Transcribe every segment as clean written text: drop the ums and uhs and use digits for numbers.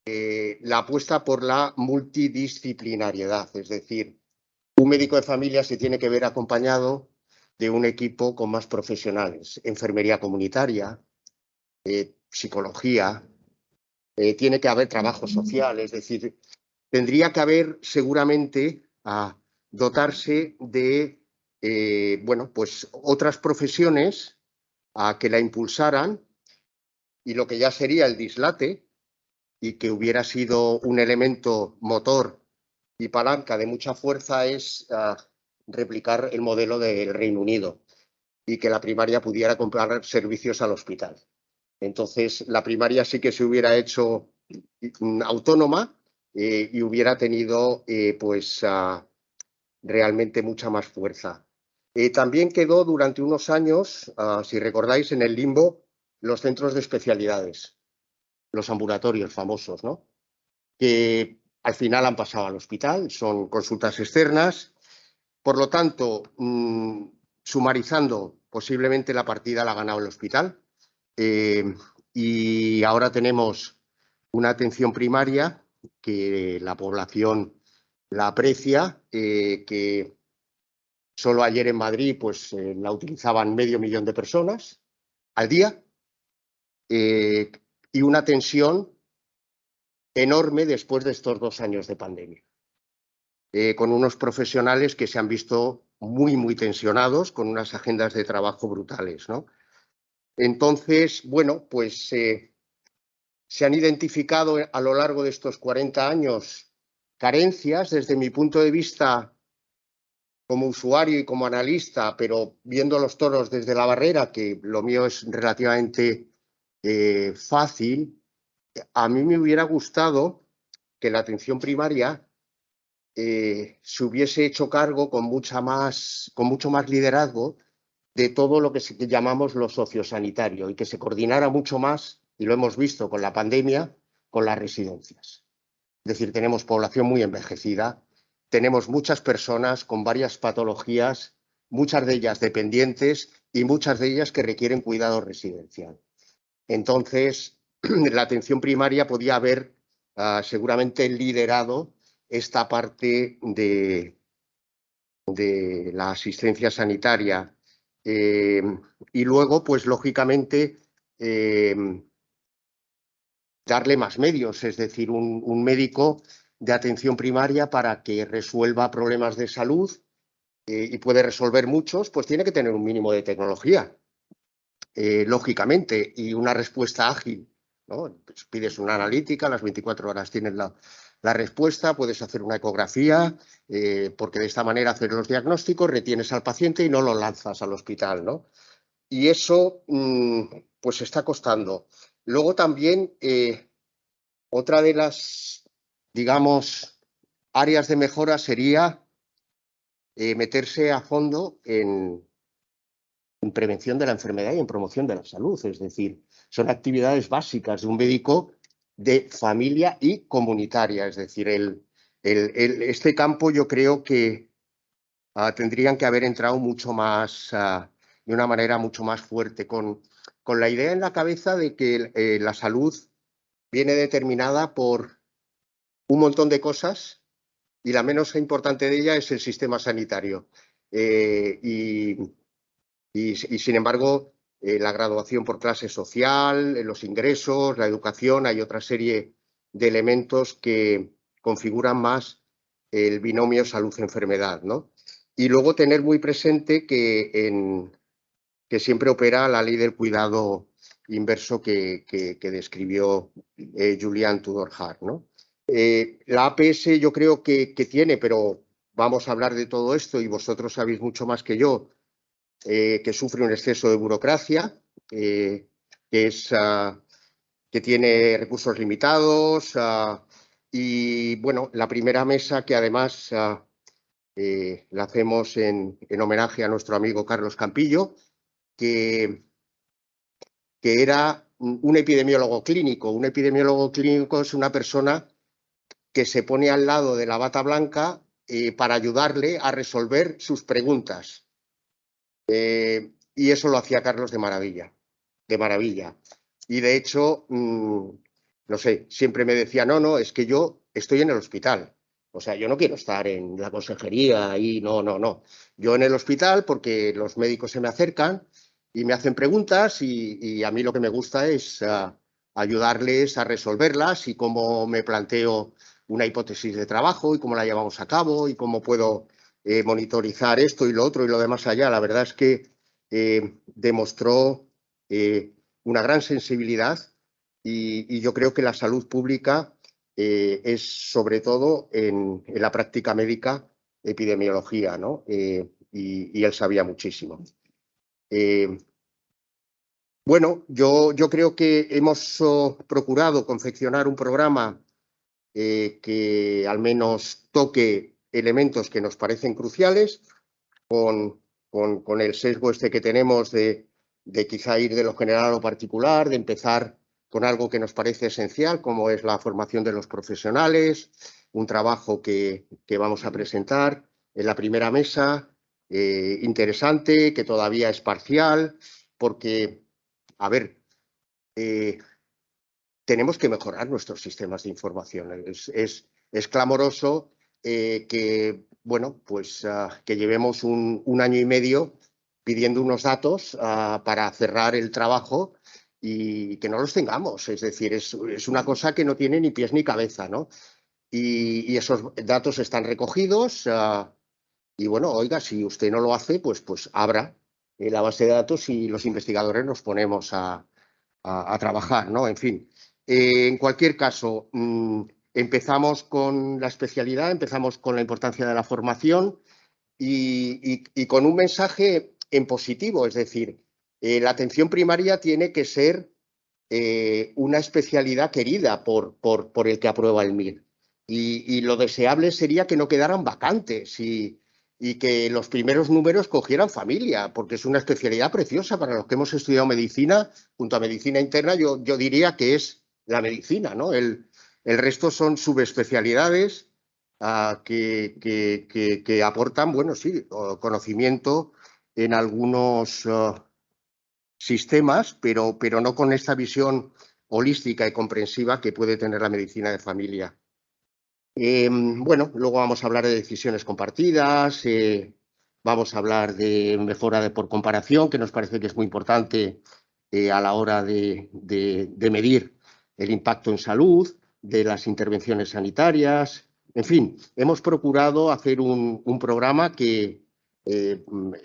la apuesta por la multidisciplinariedad, es decir, un médico de familia se tiene que ver acompañado de un equipo con más profesionales, enfermería comunitaria, psicología, tiene que haber trabajo social, es decir, tendría que haber seguramente dotarse de pues otras profesiones que la impulsaran, y lo que ya sería el dislate, y que hubiera sido un elemento motor y palanca de mucha fuerza, es replicar el modelo del Reino Unido y que la primaria pudiera comprar servicios al hospital. Entonces, la primaria sí que se hubiera hecho autónoma y hubiera tenido realmente mucha más fuerza. También quedó durante unos años, si recordáis, en el limbo los centros de especialidades, los ambulatorios famosos, ¿no? Que al final han pasado al hospital, son consultas externas. Por lo tanto, sumarizando, posiblemente la partida la ha ganado el hospital. Y ahora tenemos una atención primaria que la población la aprecia, que solo ayer en Madrid la utilizaban 500.000 de personas al día, y una tensión enorme después de estos 2 años de pandemia, con unos profesionales que se han visto muy, muy tensionados, con unas agendas de trabajo brutales, ¿no? Entonces, bueno, pues se han identificado a lo largo de estos 40 años carencias, desde mi punto de vista como usuario y como analista, pero viendo los toros desde la barrera, que lo mío es relativamente fácil. A mí me hubiera gustado que la atención primaria se hubiese hecho cargo con mucho más liderazgo de todo lo que llamamos lo sociosanitario, y que se coordinara mucho más, y lo hemos visto con la pandemia, con las residencias. Es decir, tenemos población muy envejecida, tenemos muchas personas con varias patologías, muchas de ellas dependientes y muchas de ellas que requieren cuidado residencial. Entonces, la atención primaria podía haber seguramente liderado esta parte de la asistencia sanitaria. Y luego, pues lógicamente, darle más medios, es decir, un médico de atención primaria para que resuelva problemas de salud, y puede resolver muchos, pues tiene que tener un mínimo de tecnología, lógicamente, y una respuesta ágil, ¿no? Pues pides una analítica, a las 24 horas tienes la respuesta, puedes hacer una ecografía, porque de esta manera haces los diagnósticos, retienes al paciente y no lo lanzas al hospital, ¿no? Y eso pues está costando. Luego también otra de las, digamos, áreas de mejora sería meterse a fondo en prevención de la enfermedad y en promoción de la salud. Es decir, son actividades básicas de un médico de familia y comunitaria. Es decir, este campo yo creo que tendrían que haber entrado mucho más, de una manera mucho más fuerte, con la idea en la cabeza de que la salud viene determinada por un montón de cosas, y la menos importante de ella es el sistema sanitario. Y sin embargo, la graduación por clase social, los ingresos, la educación, hay otra serie de elementos que configuran más el binomio salud-enfermedad, ¿no? Y luego tener muy presente que siempre opera la ley del cuidado inverso que describió Julian Tudor-Hart, ¿no? La APS yo creo que tiene, pero vamos a hablar de todo esto y vosotros sabéis mucho más que yo, que sufre un exceso de burocracia, que tiene recursos limitados, y bueno, la primera mesa, que además la hacemos en homenaje a nuestro amigo Carlos Campillo, que era un epidemiólogo clínico. Un epidemiólogo clínico es una persona que se pone al lado de la bata blanca para ayudarle a resolver sus preguntas. Y eso lo hacía Carlos de maravilla, de maravilla. Y de hecho, no sé, siempre me decía, no, es que yo estoy en el hospital. O sea, yo no quiero estar en la consejería y no. Yo en el hospital porque los médicos se me acercan y me hacen preguntas y a mí lo que me gusta es ayudarles a resolverlas y cómo me planteo una hipótesis de trabajo y cómo la llevamos a cabo y cómo puedo monitorizar esto y lo otro y lo demás allá. La verdad es que demostró una gran sensibilidad y yo creo que la salud pública es sobre todo en la práctica médica, epidemiología, ¿no? Y él sabía muchísimo. Bueno, yo creo que hemos procurado confeccionar un programa que al menos toque elementos que nos parecen cruciales, con el sesgo este que tenemos de quizá ir de lo general a lo particular, de empezar con algo que nos parece esencial, como es la formación de los profesionales, un trabajo que vamos a presentar en la primera mesa, interesante, que todavía es parcial, porque, a ver, tenemos que mejorar nuestros sistemas de información. Es clamoroso que, bueno, pues que llevemos un año y medio pidiendo unos datos para cerrar el trabajo y que no los tengamos. Es decir, es una cosa que no tiene ni pies ni cabeza, ¿no? Y esos datos están recogidos y, bueno, oiga, si usted no lo hace, pues abra la base de datos y los investigadores nos ponemos a trabajar, ¿no? En fin. En cualquier caso, empezamos con la especialidad, empezamos con la importancia de la formación y con un mensaje en positivo, es decir, la atención primaria tiene que ser una especialidad querida por el que aprueba el MIR. Y lo deseable sería que no quedaran vacantes y que los primeros números cogieran familia, porque es una especialidad preciosa para los que hemos estudiado medicina, junto a medicina interna, yo diría que es la medicina, ¿no? El resto son subespecialidades que aportan, bueno, sí, conocimiento en algunos sistemas, pero no con esta visión holística y comprensiva que puede tener la medicina de familia. Bueno, luego vamos a hablar de decisiones compartidas, vamos a hablar de mejora por comparación, que nos parece que es muy importante a la hora de medir el impacto en salud, de las intervenciones sanitarias. En fin, hemos procurado hacer un programa que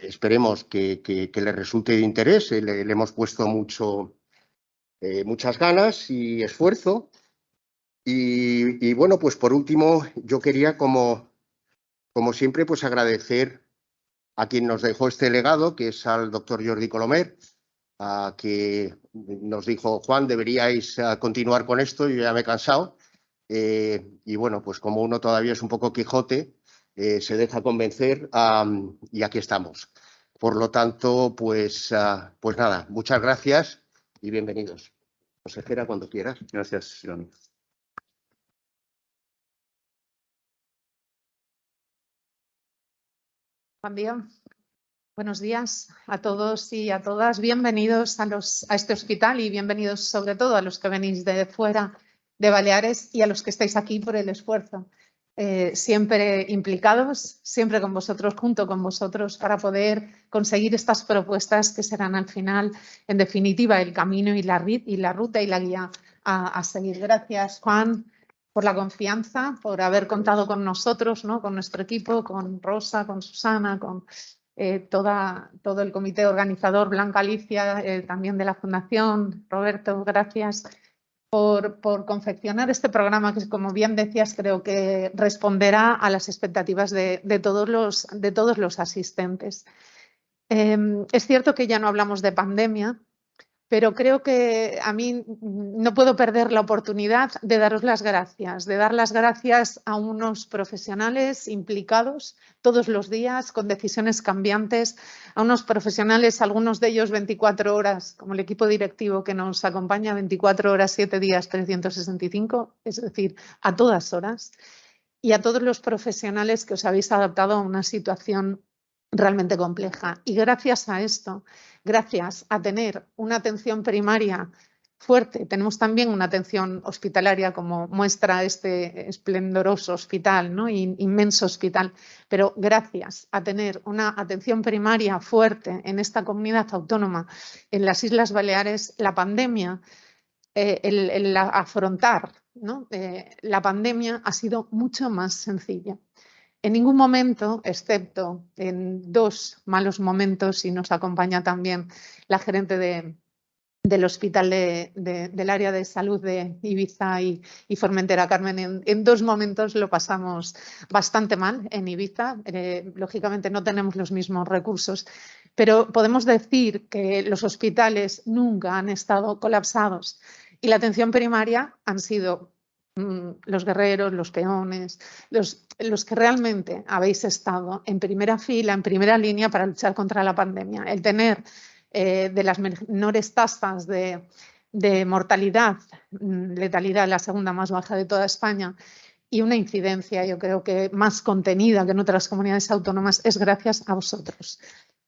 esperemos que le resulte de interés. Le hemos puesto muchas ganas y esfuerzo. Y bueno, pues por último, yo quería, como siempre, pues agradecer a quien nos dejó este legado, que es al doctor Jordi Colomer, que nos dijo, Juan, deberíais continuar con esto, yo ya me he cansado. Y bueno, pues como uno todavía es un poco Quijote, se deja convencer y aquí estamos. Por lo tanto, pues nada, muchas gracias y bienvenidos. Consejera, cuando quieras. Gracias, Joan. Buen día. Buenos días a todos y a todas. Bienvenidos a este hospital y bienvenidos sobre todo a los que venís de fuera de Baleares y a los que estáis aquí por el esfuerzo. Siempre implicados, siempre con vosotros, junto con vosotros, para poder conseguir estas propuestas que serán al final, en definitiva, el camino y la ruta y la guía a seguir. Gracias, Juan, por la confianza, por haber contado con nosotros, ¿no? Con nuestro equipo, con Rosa, con Susana, con todo el comité organizador, Blanca Alicia, también de la Fundación, Roberto, gracias por confeccionar este programa que, como bien decías, creo que responderá a las expectativas de todos los asistentes. Es cierto que ya no hablamos de pandemia, pero creo que a mí no puedo perder la oportunidad de daros las gracias, de dar las gracias a unos profesionales implicados todos los días con decisiones cambiantes, a unos profesionales, algunos de ellos 24 horas, como el equipo directivo que nos acompaña 24 horas, 7 días, 365, es decir, a todas horas, y a todos los profesionales que os habéis adaptado a una situación realmente compleja. Y gracias a esto, gracias a tener una atención primaria fuerte. Tenemos también una atención hospitalaria, como muestra este esplendoroso hospital, ¿no? Inmenso hospital. Pero gracias a tener una atención primaria fuerte en esta comunidad autónoma, en las Islas Baleares, la pandemia, el afrontar, ¿no? La pandemia ha sido mucho más sencilla. En ningún momento, excepto en 2 malos momentos, y nos acompaña también la gerente del hospital del área de salud de Ibiza y Formentera, Carmen, en 2 momentos lo pasamos bastante mal en Ibiza. Lógicamente no tenemos los mismos recursos, pero podemos decir que los hospitales nunca han estado colapsados y la atención primaria han sido los guerreros, los peones, los que realmente habéis estado en primera fila, en primera línea para luchar contra la pandemia. El tener de las menores tasas de mortalidad, letalidad, la segunda más baja de toda España, y una incidencia, yo creo que más contenida que en otras comunidades autónomas, es gracias a vosotros.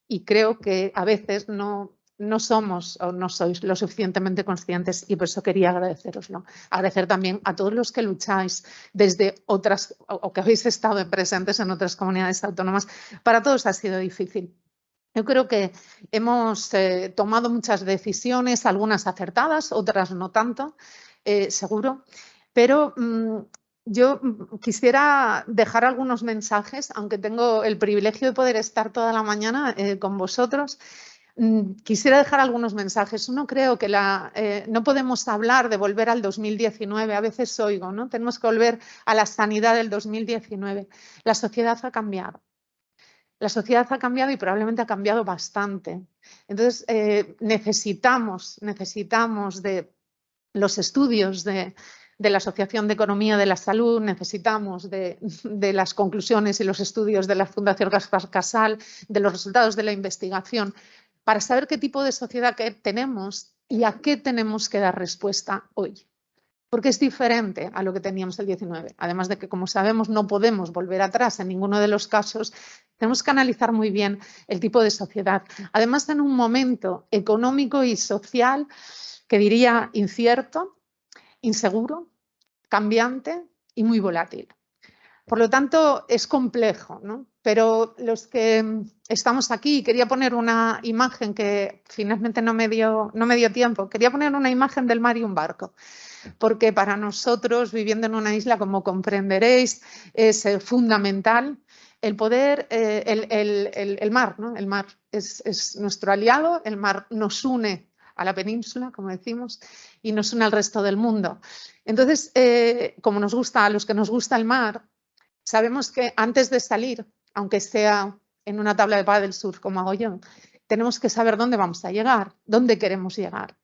Y creo que a veces no somos o no sois lo suficientemente conscientes y por eso quería agradeceroslo. Agradecer también a todos los que lucháis desde otras o que habéis estado presentes en otras comunidades autónomas. Para todos ha sido difícil. Yo creo que hemos tomado muchas decisiones, algunas acertadas, otras no tanto, seguro, pero yo quisiera dejar algunos mensajes, aunque tengo el privilegio de poder estar toda la mañana con vosotros. Quisiera dejar algunos mensajes. Uno, creo que no podemos hablar de volver al 2019, a veces oigo, ¿no? Tenemos que volver a la sanidad del 2019. La sociedad ha cambiado. La sociedad ha cambiado y probablemente ha cambiado bastante. Entonces, necesitamos de los estudios de la Asociación de Economía de la Salud, necesitamos de las conclusiones y los estudios de la Fundación Gaspar Casal, de los resultados de la investigación, para saber qué tipo de sociedad tenemos y a qué tenemos que dar respuesta hoy. Porque es diferente a lo que teníamos el 19. Además de que, como sabemos, no podemos volver atrás en ninguno de los casos, tenemos que analizar muy bien el tipo de sociedad. Además, en un momento económico y social que diría incierto, inseguro, cambiante y muy volátil. Por lo tanto, es complejo, ¿no? Pero los que estamos aquí, quería poner una imagen que finalmente no me dio tiempo, quería poner una imagen del mar y un barco. Porque para nosotros, viviendo en una isla, como comprenderéis, es fundamental el poder, el mar, ¿no? El mar es nuestro aliado, el mar nos une a la península, como decimos, y nos une al resto del mundo. Entonces, como nos gusta, a los que nos gusta el mar, sabemos que antes de salir, aunque sea en una tabla de pádel surf como hago yo, tenemos que saber dónde vamos a llegar, dónde queremos llegar.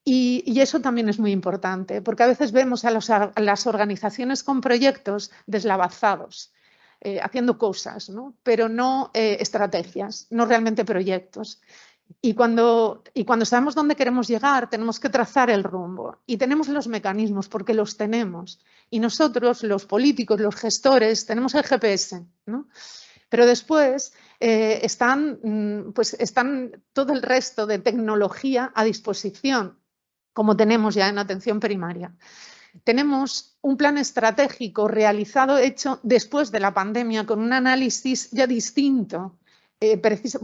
Y eso también es muy importante, porque a veces vemos a las organizaciones con proyectos deslavazados, haciendo cosas, ¿no? Pero no estrategias, no realmente proyectos. Y cuando sabemos dónde queremos llegar, tenemos que trazar el rumbo. Y tenemos los mecanismos, porque los tenemos. Y nosotros, los políticos, los gestores, tenemos el GPS, ¿no? Pero después están todo el resto de tecnología a disposición, como tenemos ya en atención primaria. Tenemos un plan estratégico realizado, hecho después de la pandemia, con un análisis ya distinto,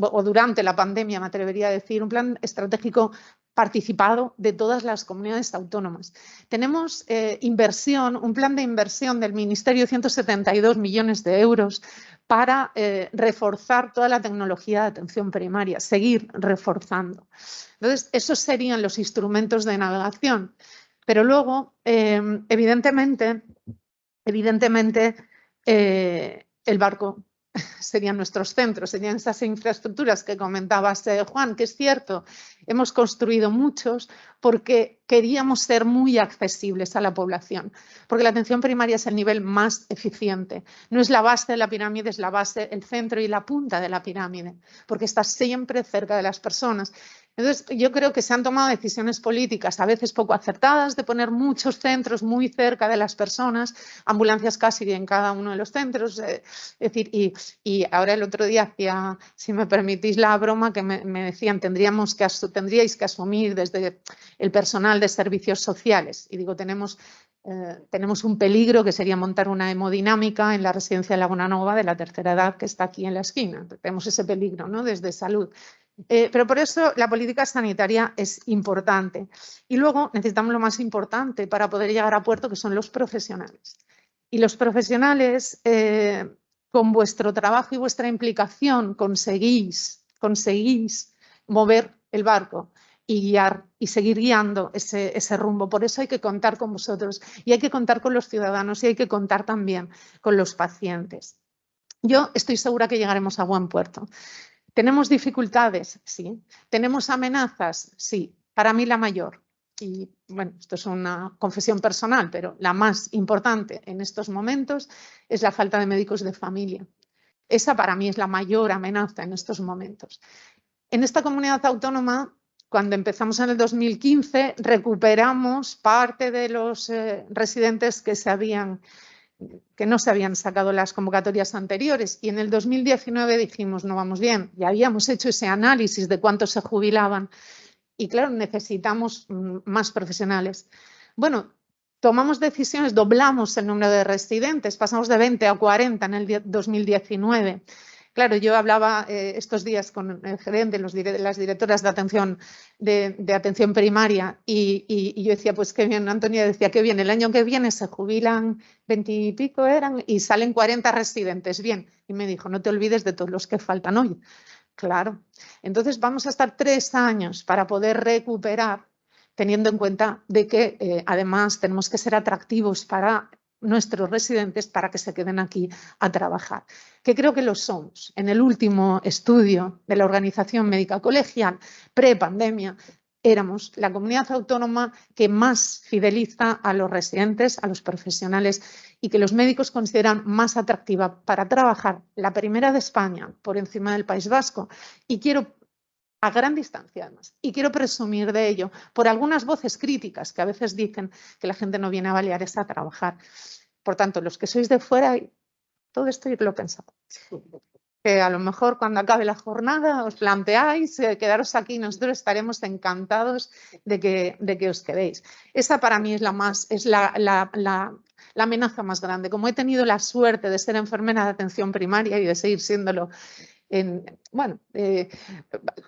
o durante la pandemia, me atrevería a decir, un plan estratégico participado de todas las comunidades autónomas. Tenemos un plan de inversión del Ministerio de 172 millones de euros para reforzar toda la tecnología de atención primaria, seguir reforzando. Entonces, esos serían los instrumentos de navegación. Pero luego, evidentemente, el barco serían nuestros centros, serían esas infraestructuras que comentabas, Juan, que es cierto, hemos construido muchos porque queríamos ser muy accesibles a la población, porque la atención primaria es el nivel más eficiente, no es la base de la pirámide, es la base, el centro y la punta de la pirámide, porque está siempre cerca de las personas. Entonces, yo creo que se han tomado decisiones políticas a veces poco acertadas de poner muchos centros muy cerca de las personas, ambulancias casi en cada uno de los centros. Es decir, y ahora el otro día hacía, si me permitís la broma, que me decían, tendríais que asumir desde el personal de servicios sociales. Y digo, tenemos un peligro que sería montar una hemodinámica en la residencia de Laguna Nova de la tercera edad que está aquí en la esquina. Tenemos ese peligro, ¿no? Desde salud. Pero por eso la política sanitaria es importante. Y luego necesitamos lo más importante para poder llegar a puerto, que son los profesionales. Y los profesionales, con vuestro trabajo y vuestra implicación, conseguís mover el barco y guiar y seguir guiando ese rumbo. Por eso hay que contar con vosotros y hay que contar con los ciudadanos y hay que contar también con los pacientes. Yo estoy segura que llegaremos a buen puerto. ¿Tenemos dificultades? Sí. ¿Tenemos amenazas? Sí. Para mí la mayor. Y bueno, esto es una confesión personal, pero la más importante en estos momentos es la falta de médicos de familia. Esa para mí es la mayor amenaza en estos momentos. En esta comunidad autónoma, cuando empezamos en el 2015, recuperamos parte de los residentes que no se habían sacado las convocatorias anteriores, y en el 2019 dijimos, no vamos bien, ya habíamos hecho ese análisis de cuántos se jubilaban y claro, necesitamos más profesionales. Bueno, tomamos decisiones, doblamos el número de residentes, pasamos de 20 a 40 en el 2019. Claro, yo hablaba estos días con el gerente, las directoras de atención primaria y yo decía, pues qué bien, Antonia decía, qué bien, el año que viene se jubilan 20 y pico eran y salen 40 residentes, bien. Y me dijo, no te olvides de todos los que faltan hoy. Claro, entonces vamos a estar 3 años para poder recuperar, teniendo en cuenta de que además tenemos que ser atractivos para nuestros residentes para que se queden aquí a trabajar, que creo que lo somos. En el último estudio de la Organización Médica Colegial, pre-pandemia, éramos la comunidad autónoma que más fideliza a los residentes, a los profesionales y que los médicos consideran más atractiva para trabajar, la primera de España por encima del País Vasco. Y quiero, a gran distancia además, y quiero presumir de ello por algunas voces críticas que a veces dicen que la gente no viene a Baleares a trabajar. Por tanto, los que sois de fuera, todo esto yo lo he pensado. Que a lo mejor cuando acabe la jornada os planteáis quedaros aquí, nosotros estaremos encantados de que os quedéis. Esa para mí es la amenaza más grande. Como he tenido la suerte de ser enfermera de atención primaria y de seguir siéndolo,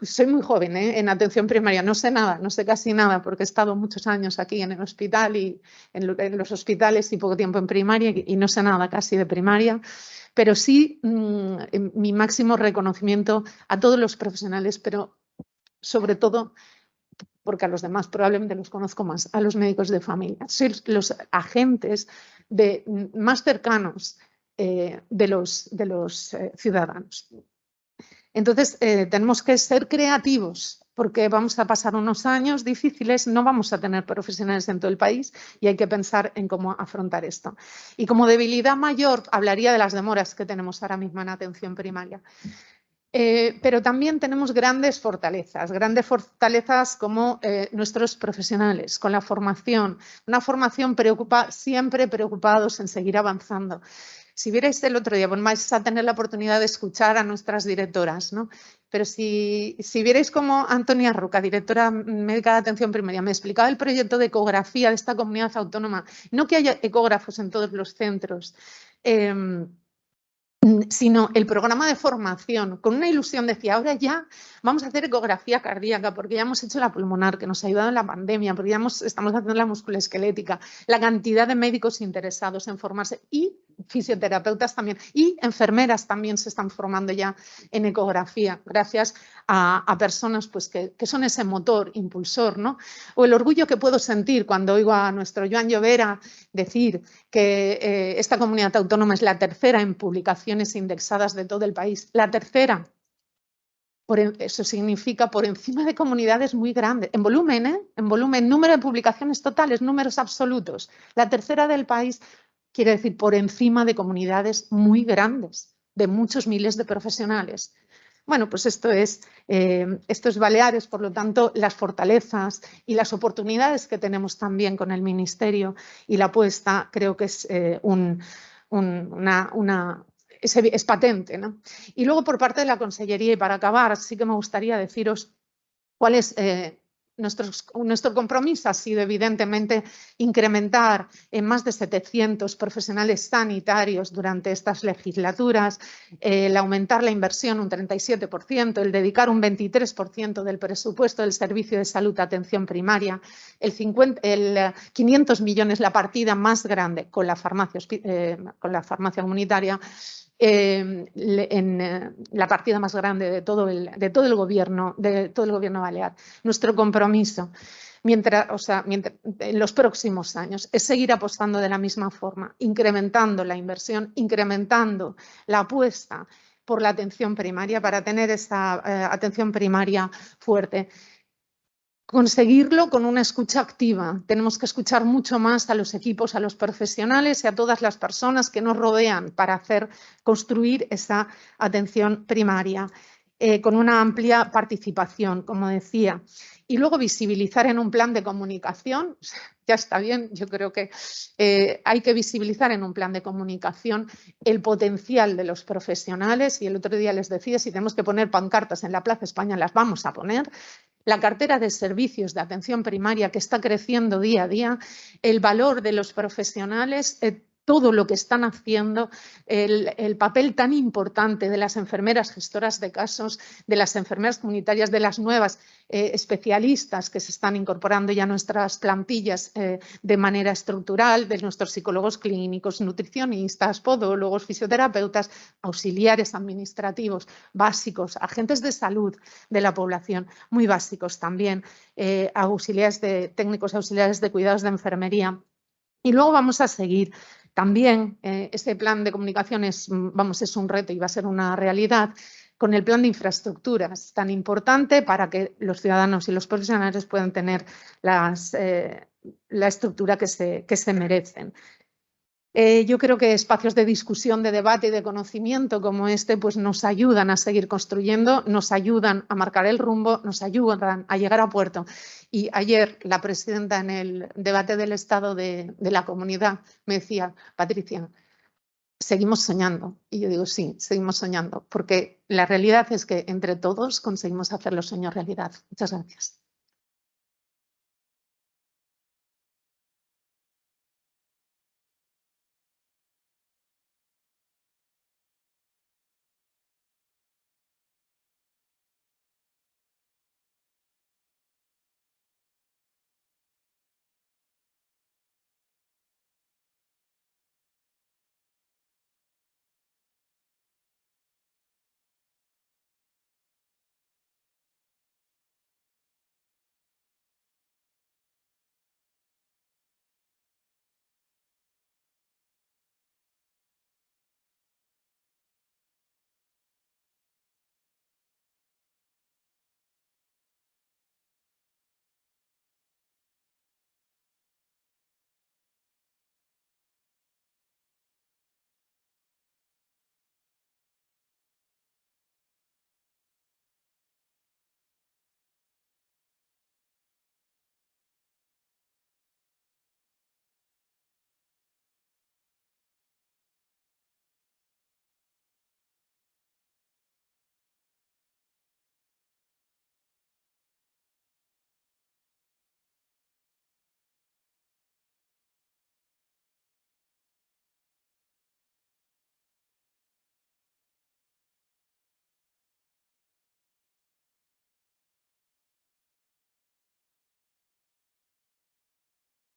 soy muy joven en atención primaria, no sé nada, no sé casi nada porque he estado muchos años aquí en el hospital y en los hospitales y poco tiempo en primaria y no sé nada casi de primaria, pero sí mi máximo reconocimiento a todos los profesionales, pero sobre todo porque a los demás probablemente los conozco más, a los médicos de familia, sois los agentes más cercanos de los ciudadanos. Entonces, tenemos que ser creativos porque vamos a pasar unos años difíciles, no vamos a tener profesionales en todo el país y hay que pensar en cómo afrontar esto. Y como debilidad mayor, hablaría de las demoras que tenemos ahora mismo en atención primaria. Pero también tenemos grandes fortalezas como nuestros profesionales, con la formación, una formación siempre preocupados en seguir avanzando. Si vierais el otro día, bueno, vais a tener la oportunidad de escuchar a nuestras directoras, ¿no? Pero si vierais cómo Antonia Ruca, directora médica de atención primaria, me explicaba el proyecto de ecografía de esta comunidad autónoma, no que haya ecógrafos en todos los centros, sino el programa de formación, con una ilusión decía, ahora ya vamos a hacer ecografía cardíaca porque ya hemos hecho la pulmonar, que nos ha ayudado en la pandemia, porque ya estamos haciendo la musculoesquelética, la cantidad de médicos interesados en formarse y fisioterapeutas también y enfermeras también se están formando ya en ecografía, gracias a personas pues, que son ese motor impulsor, ¿no? O el orgullo que puedo sentir cuando oigo a nuestro Joan Llovera decir que esta comunidad autónoma es la tercera en publicaciones indexadas de todo el país, la tercera. Eso significa por encima de comunidades muy grandes, en volumen, número de publicaciones totales, números absolutos. La tercera del país quiere decir por encima de comunidades muy grandes, de muchos miles de profesionales. Bueno, pues esto es Baleares, por lo tanto, las fortalezas y las oportunidades que tenemos también con el Ministerio y la apuesta creo que es es patente, ¿no? Y luego por parte de la Consellería, y para acabar, sí que me gustaría deciros cuál es nuestro compromiso. Ha sido evidentemente incrementar en más de 700 profesionales sanitarios durante estas legislaturas, el aumentar la inversión un 37%, el dedicar un 23% del presupuesto del Servicio de Salud a atención primaria, el 500 millones, la partida más grande con la farmacia comunitaria, la partida más grande de todo el gobierno balear. Nuestro compromiso en los próximos años es seguir apostando de la misma forma, incrementando la inversión, incrementando la apuesta por la atención primaria para tener esa atención primaria fuerte. Conseguirlo con una escucha activa. Tenemos que escuchar mucho más a los equipos, a los profesionales y a todas las personas que nos rodean para construir esa atención primaria con una amplia participación, como decía. Y luego visibilizar en un plan de comunicación, ya está bien, yo creo que hay que visibilizar en un plan de comunicación el potencial de los profesionales. Y el otro día les decía, si tenemos que poner pancartas en la Plaza España, las vamos a poner. La cartera de servicios de atención primaria que está creciendo día a día, el valor de los profesionales, todo lo que están haciendo, el papel tan importante de las enfermeras gestoras de casos, de las enfermeras comunitarias, de las nuevas especialistas que se están incorporando ya a nuestras plantillas de manera estructural, de nuestros psicólogos clínicos, nutricionistas, podólogos, fisioterapeutas, auxiliares administrativos básicos, agentes de salud de la población, muy básicos también, técnicos auxiliares de cuidados de enfermería. Y luego vamos a seguir. También este plan de comunicación es un reto y va a ser una realidad con el plan de infraestructuras tan importante para que los ciudadanos y los profesionales puedan tener la estructura que se merecen. Yo creo que espacios de discusión, de debate y de conocimiento como este pues nos ayudan a seguir construyendo, nos ayudan a marcar el rumbo, nos ayudan a llegar a puerto. Y ayer la presidenta en el debate del Estado de la Comunidad me decía, Patricia, seguimos soñando. Y yo digo, sí, seguimos soñando, porque la realidad es que entre todos conseguimos hacer los sueños realidad. Muchas gracias.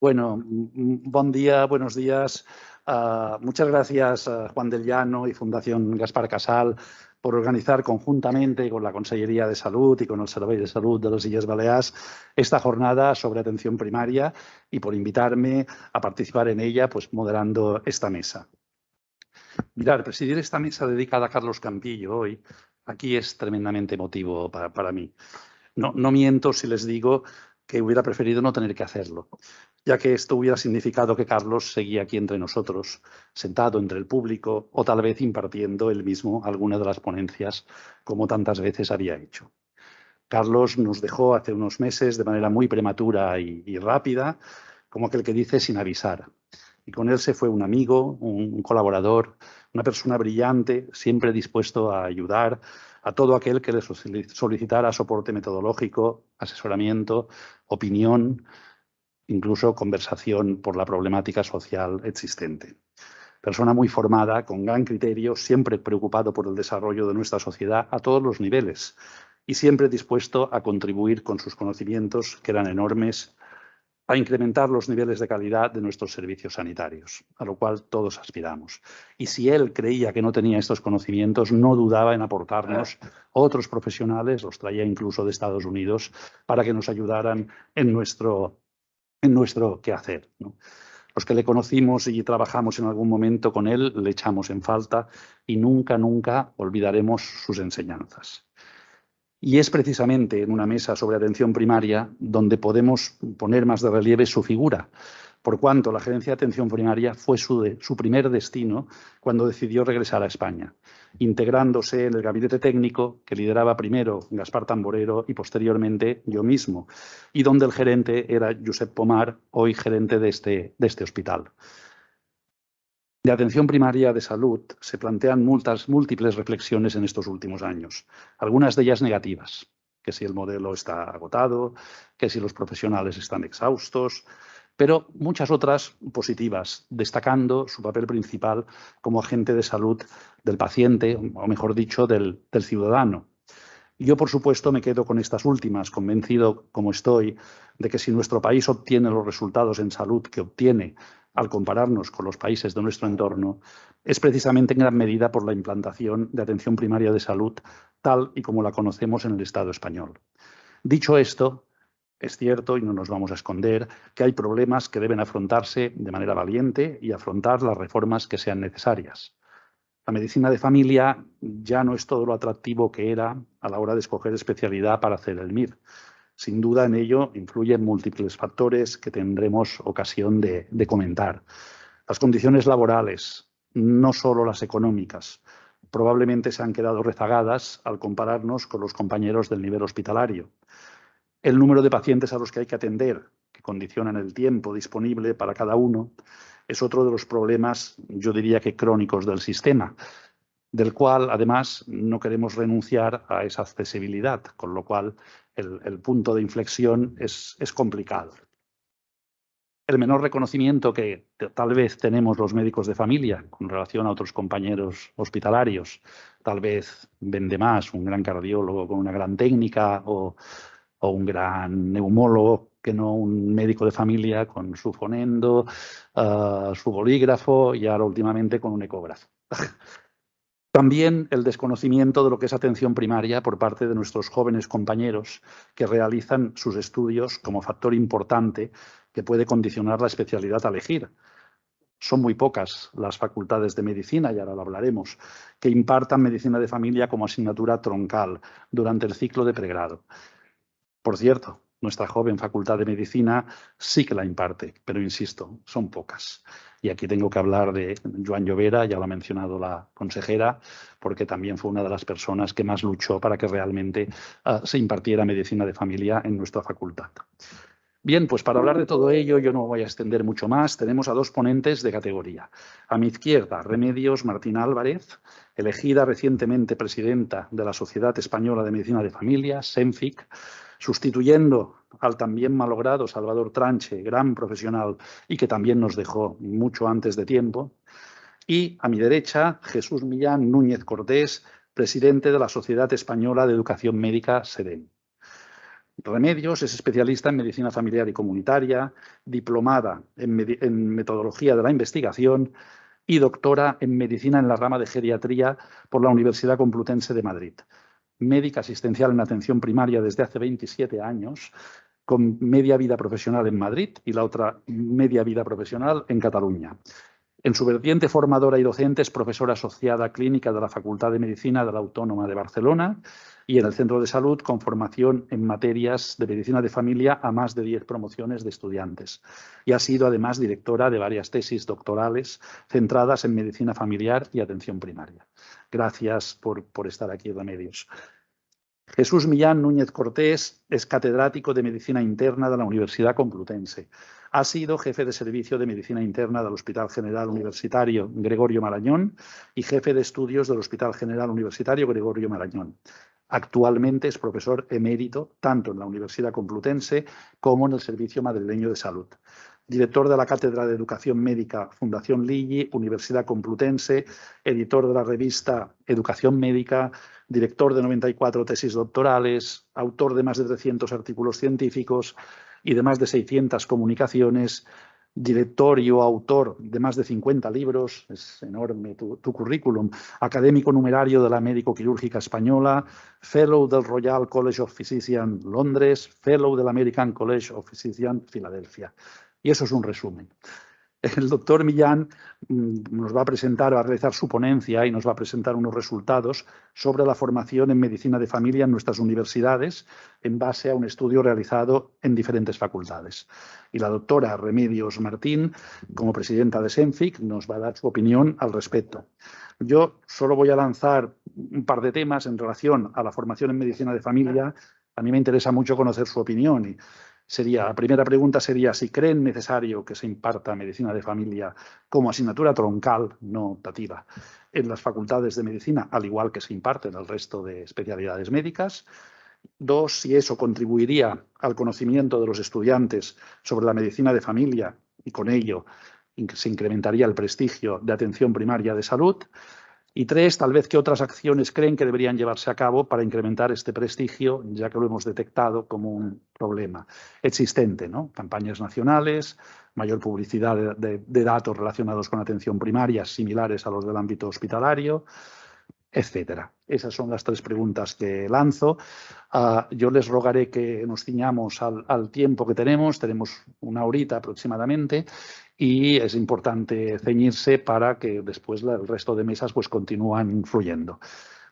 Bueno, buen día, buenos días. Muchas gracias a Juan del Llano y Fundación Gaspar Casal por organizar conjuntamente con la Consellería de Salud y con el Servei de Salud de les Illes Balears esta jornada sobre atención primaria y por invitarme a participar en ella, pues moderando esta mesa. Mirar, presidir esta mesa dedicada a Carlos Campillo hoy aquí es tremendamente emotivo para mí. No miento si les digo que hubiera preferido no tener que hacerlo. ya que esto hubiera significado que Carlos seguía aquí entre nosotros, sentado entre el público o tal vez impartiendo él mismo alguna de las ponencias, como tantas veces había hecho. Carlos nos dejó hace unos meses de manera muy prematura y rápida, como aquel que dice sin avisar. Y con él se fue un amigo, un colaborador, una persona brillante, siempre dispuesto a ayudar a todo aquel que le solicitara soporte metodológico, asesoramiento, opinión, incluso conversación por la problemática social existente. Persona muy formada, con gran criterio, siempre preocupado por el desarrollo de nuestra sociedad a todos los niveles y siempre dispuesto a contribuir con sus conocimientos, que eran enormes, a incrementar los niveles de calidad de nuestros servicios sanitarios, a lo cual todos aspiramos. Y si él creía que no tenía estos conocimientos, no dudaba en aportarnos otros profesionales, los traía incluso de Estados Unidos, para que nos ayudaran en nuestro quehacer, ¿no? Los que le conocimos y trabajamos en algún momento con él, le echamos en falta y nunca, nunca olvidaremos sus enseñanzas. Y es precisamente en una mesa sobre atención primaria donde podemos poner más de relieve su figura, por cuanto la gerencia de atención primaria fue su primer destino cuando decidió regresar a España, integrándose en el gabinete técnico que lideraba primero Gaspar Tamborero y posteriormente yo mismo, y donde el gerente era Josep Pomar, hoy gerente de este hospital. De atención primaria de salud se plantean múltiples reflexiones en estos últimos años, algunas de ellas negativas, que si el modelo está agotado, que si los profesionales están exhaustos, pero muchas otras positivas, destacando su papel principal como agente de salud del paciente, o mejor dicho, del ciudadano. Yo, por supuesto, me quedo con estas últimas, convencido, como estoy, de que si nuestro país obtiene los resultados en salud que obtiene al compararnos con los países de nuestro entorno, es precisamente en gran medida por la implantación de atención primaria de salud tal y como la conocemos en el Estado español. Dicho esto, es cierto, y no nos vamos a esconder, que hay problemas que deben afrontarse de manera valiente y afrontar las reformas que sean necesarias. La medicina de familia ya no es todo lo atractivo que era a la hora de escoger especialidad para hacer el MIR. Sin duda en ello influyen múltiples factores que tendremos ocasión de comentar. Las condiciones laborales, no solo las económicas, probablemente se han quedado rezagadas al compararnos con los compañeros del nivel hospitalario. El número de pacientes a los que hay que atender, que condicionan el tiempo disponible para cada uno, es otro de los problemas, yo diría que crónicos del sistema, del cual, además, no queremos renunciar a esa accesibilidad, con lo cual el punto de inflexión es complicado. El menor reconocimiento que tal vez tenemos los médicos de familia con relación a otros compañeros hospitalarios, tal vez vende más un gran cardiólogo con una gran técnica o un gran neumólogo que no un médico de familia con su fonendo, su bolígrafo y ahora últimamente con un ecógrafo. También el desconocimiento de lo que es atención primaria por parte de nuestros jóvenes compañeros que realizan sus estudios como factor importante que puede condicionar la especialidad a elegir. Son muy pocas las facultades de medicina, y ahora lo hablaremos, que impartan medicina de familia como asignatura troncal durante el ciclo de pregrado. Por cierto, nuestra joven Facultad de Medicina sí que la imparte, pero insisto, son pocas. Y aquí tengo que hablar de Joan Llovera, ya lo ha mencionado la consejera, porque también fue una de las personas que más luchó para que realmente se impartiera medicina de familia en nuestra facultad. Bien, pues para hablar de todo ello, yo no voy a extender mucho más. Tenemos a dos ponentes de categoría. A mi izquierda, Remedios Martín Álvarez, elegida recientemente presidenta de la Sociedad Española de Medicina de Familia, SEMFIC, sustituyendo al también malogrado Salvador Tranche, gran profesional y que también nos dejó mucho antes de tiempo. Y a mi derecha, Jesús Millán Núñez Cortés, presidente de la Sociedad Española de Educación Médica, SEDEM. Remedios es especialista en medicina familiar y comunitaria, diplomada en metodología de la investigación y doctora en medicina en la rama de geriatría por la Universidad Complutense de Madrid. Médica asistencial en atención primaria desde hace 27 años, con media vida profesional en Madrid y la otra media vida profesional en Cataluña. En su vertiente formadora y docente es profesora asociada clínica de la Facultad de Medicina de la Autónoma de Barcelona y en el Centro de Salud con formación en materias de medicina de familia a más de 10 promociones de estudiantes. Y ha sido además directora de varias tesis doctorales centradas en medicina familiar y atención primaria. Gracias por estar aquí, Remedios. Jesús Millán Núñez Cortés es catedrático de Medicina Interna de la Universidad Complutense. Ha sido jefe de servicio de Medicina Interna del Hospital General Universitario Gregorio Marañón y jefe de estudios del Hospital General Universitario Gregorio Marañón. Actualmente es profesor emérito tanto en la Universidad Complutense como en el Servicio Madrileño de Salud. Director de la Cátedra de Educación Médica Fundación Lilly, Universidad Complutense, editor de la revista Educación Médica, director de 94 tesis doctorales, autor de más de 300 artículos científicos y de más de 600 comunicaciones, director y o autor de más de 50 libros, es enorme tu currículum, académico numerario de la Médico-Quirúrgica Española, fellow del Royal College of Physicians Londres, fellow del American College of Physicians Filadelfia. Y eso es un resumen. El doctor Millán nos va a presentar, va a realizar su ponencia y nos va a presentar unos resultados sobre la formación en medicina de familia en nuestras universidades en base a un estudio realizado en diferentes facultades. Y la doctora Remedios Martín, como presidenta de SENFIC, nos va a dar su opinión al respecto. Yo solo voy a lanzar un par de temas en relación a la formación en medicina de familia. A mí me interesa mucho conocer su opinión y la primera pregunta sería si creen necesario que se imparta medicina de familia como asignatura troncal, no optativa, en las facultades de medicina, al igual que se imparte en el resto de especialidades médicas. Dos, si eso contribuiría al conocimiento de los estudiantes sobre la medicina de familia y con ello se incrementaría el prestigio de atención primaria de salud. Y tres, tal vez qué otras acciones creen que deberían llevarse a cabo para incrementar este prestigio, ya que lo hemos detectado como un problema existente, ¿no? Campañas nacionales, mayor publicidad de datos relacionados con atención primaria, similares a los del ámbito hospitalario, etcétera. Esas son las tres preguntas que lanzo. Yo les rogaré que nos ciñamos al tiempo que tenemos una horita aproximadamente, y es importante ceñirse para que después el resto de mesas pues continúan influyendo.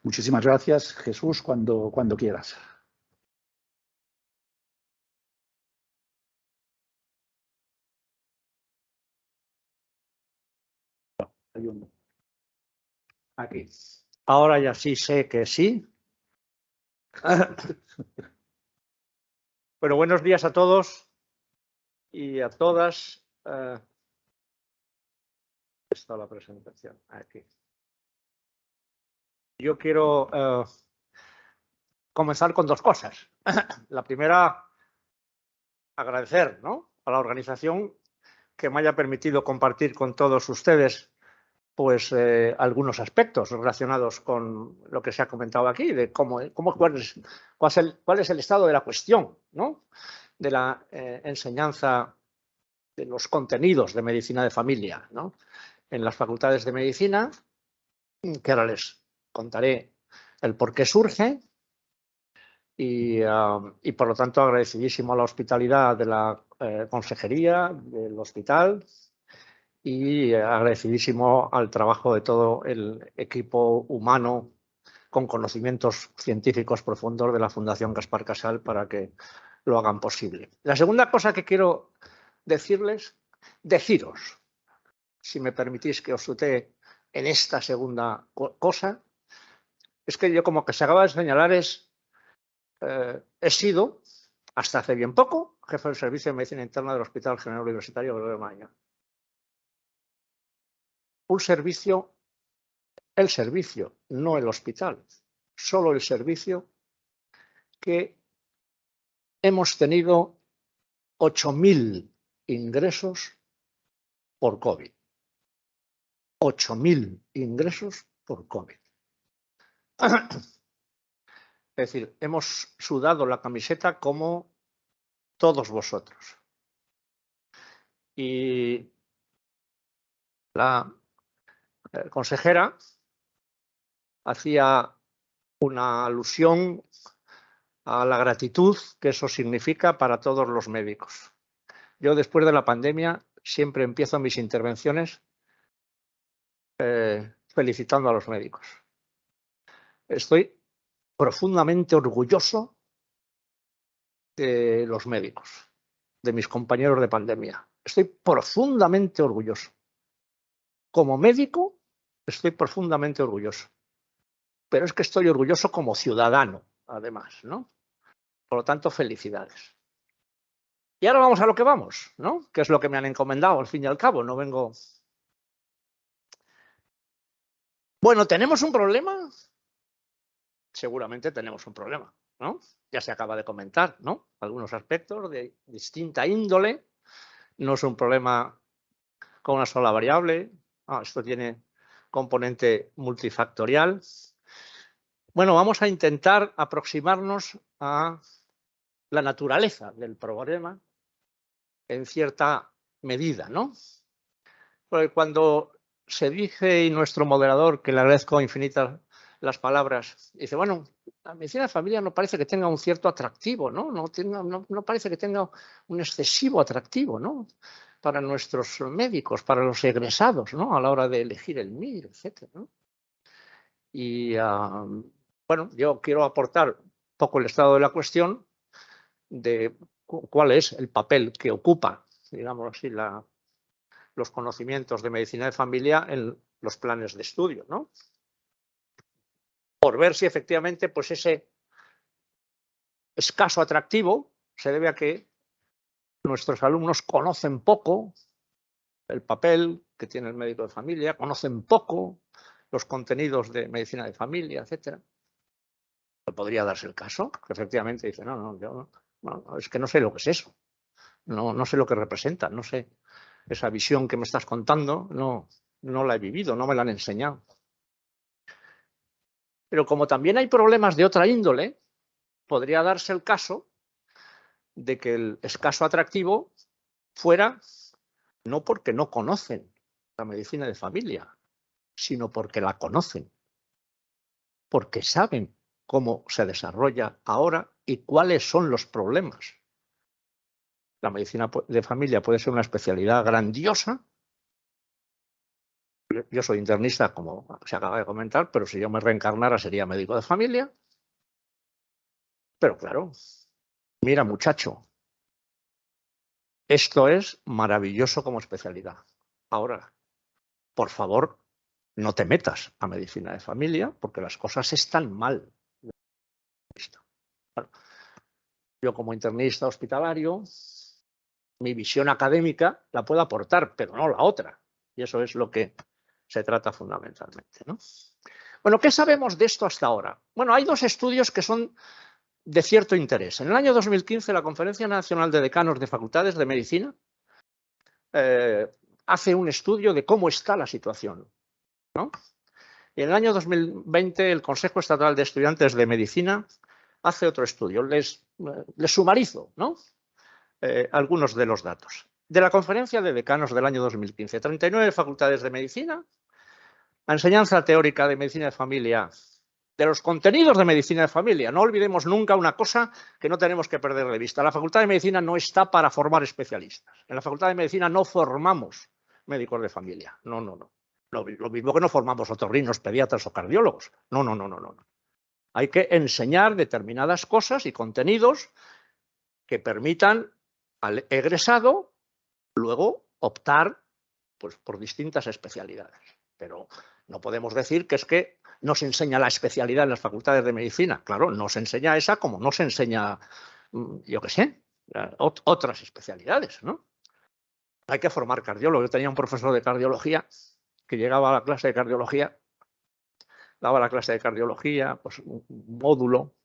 Muchísimas gracias. Jesús, cuando quieras. Aquí. Ahora ya sí sé que sí. Bueno, buenos días a todos y a todas. Está la presentación aquí. Yo quiero comenzar con dos cosas. La primera, agradecer, ¿no?, a la organización que me haya permitido compartir con todos ustedes pues algunos aspectos relacionados con lo que se ha comentado aquí, de cuál es el estado de la cuestión, ¿no?, de la enseñanza de los contenidos de medicina de familia, ¿no?, en las facultades de medicina, que ahora les contaré el por qué surge, y por lo tanto agradecidísimo a la hospitalidad de la consejería del hospital y agradecidísimo al trabajo de todo el equipo humano con conocimientos científicos profundos de la Fundación Gaspar Casal para que lo hagan posible. La segunda cosa que quiero deciros, si me permitís que os tutee en esta segunda cosa, es que yo, como que se acaba de señalar, he sido, hasta hace bien poco, jefe del Servicio de Medicina Interna del Hospital General Universitario Gregorio Marañón. Un servicio, el servicio, no el hospital, solo el servicio, que hemos tenido 8.000 ingresos por COVID. 8.000 ingresos por COVID. Es decir, hemos sudado la camiseta como todos vosotros. Y la consejera hacía una alusión a la gratitud que eso significa para todos los médicos. Yo, después de la pandemia, siempre empiezo mis intervenciones felicitando a los médicos. Estoy profundamente orgulloso de los médicos, de mis compañeros de pandemia. Estoy profundamente orgulloso. Como médico, estoy profundamente orgulloso. Pero es que estoy orgulloso como ciudadano, además, ¿no? Por lo tanto, felicidades. Y ahora vamos a lo que vamos, ¿no? Que es lo que me han encomendado, al fin y al cabo. No vengo... Bueno, ¿tenemos un problema? Seguramente tenemos un problema, ¿no? Ya se acaba de comentar, ¿no? Algunos aspectos de distinta índole. No es un problema con una sola variable. Esto tiene componente multifactorial. Bueno, vamos a intentar aproximarnos a la naturaleza del problema en cierta medida, ¿no? Porque cuando se dice, y nuestro moderador, que le agradezco infinitas las palabras, dice, bueno, la medicina de familia no parece que tenga un cierto atractivo, ¿no? No parece que tenga un excesivo atractivo, ¿no? Para nuestros médicos, para los egresados, ¿no? A la hora de elegir el MIR, etcétera, ¿no? Y, bueno, yo quiero aportar un poco el estado de la cuestión de cuál es el papel que ocupa, digamos así, los conocimientos de medicina de familia en los planes de estudio, ¿no? Por ver si efectivamente pues ese escaso atractivo se debe a que nuestros alumnos conocen poco el papel que tiene el médico de familia, conocen poco los contenidos de medicina de familia, etcétera. Podría darse el caso que efectivamente dice, yo es que no sé lo que es eso, no sé lo que representa, no sé esa visión que me estás contando, no la he vivido, no me la han enseñado. Pero como también hay problemas de otra índole, podría darse el caso de que el escaso atractivo fuera no porque no conocen la medicina de familia, sino porque la conocen, porque saben cómo se desarrolla ahora y cuáles son los problemas. La medicina de familia puede ser una especialidad grandiosa. Yo soy internista, como se acaba de comentar, pero si yo me reencarnara sería médico de familia. Pero claro, mira muchacho, esto es maravilloso como especialidad. Ahora, por favor, no te metas a medicina de familia porque las cosas están mal. Bueno, yo como internista hospitalario, mi visión académica la puedo aportar, pero no la otra. Y eso es lo que se trata fundamentalmente, ¿no? Bueno, ¿qué sabemos de esto hasta ahora? Bueno, hay dos estudios que son de cierto interés. En el año 2015, la Conferencia Nacional de Decanos de Facultades de Medicina hace un estudio de cómo está la situación, ¿no? Y en el año 2020, el Consejo Estatal de Estudiantes de Medicina hace otro estudio. Les sumarizo, ¿no? Algunos de los datos. De la Conferencia de Decanos del año 2015, 39 facultades de medicina, la enseñanza teórica de medicina de familia, de los contenidos de medicina de familia. No olvidemos nunca una cosa que no tenemos que perder de vista. La Facultad de Medicina no está para formar especialistas. En la Facultad de Medicina no formamos médicos de familia. No. Lo mismo que no formamos otorrinos, pediatras o cardiólogos. No. Hay que enseñar determinadas cosas y contenidos que permitan al egresado luego optar pues, por distintas especialidades. Pero no podemos decir que es que no se enseña la especialidad en las facultades de medicina. Claro, no se enseña esa como no se enseña, yo qué sé, otras especialidades, ¿no? Hay que formar cardiólogos. Yo tenía un profesor de cardiología que llegaba a la clase de cardiología, daba la clase de cardiología, pues un módulo.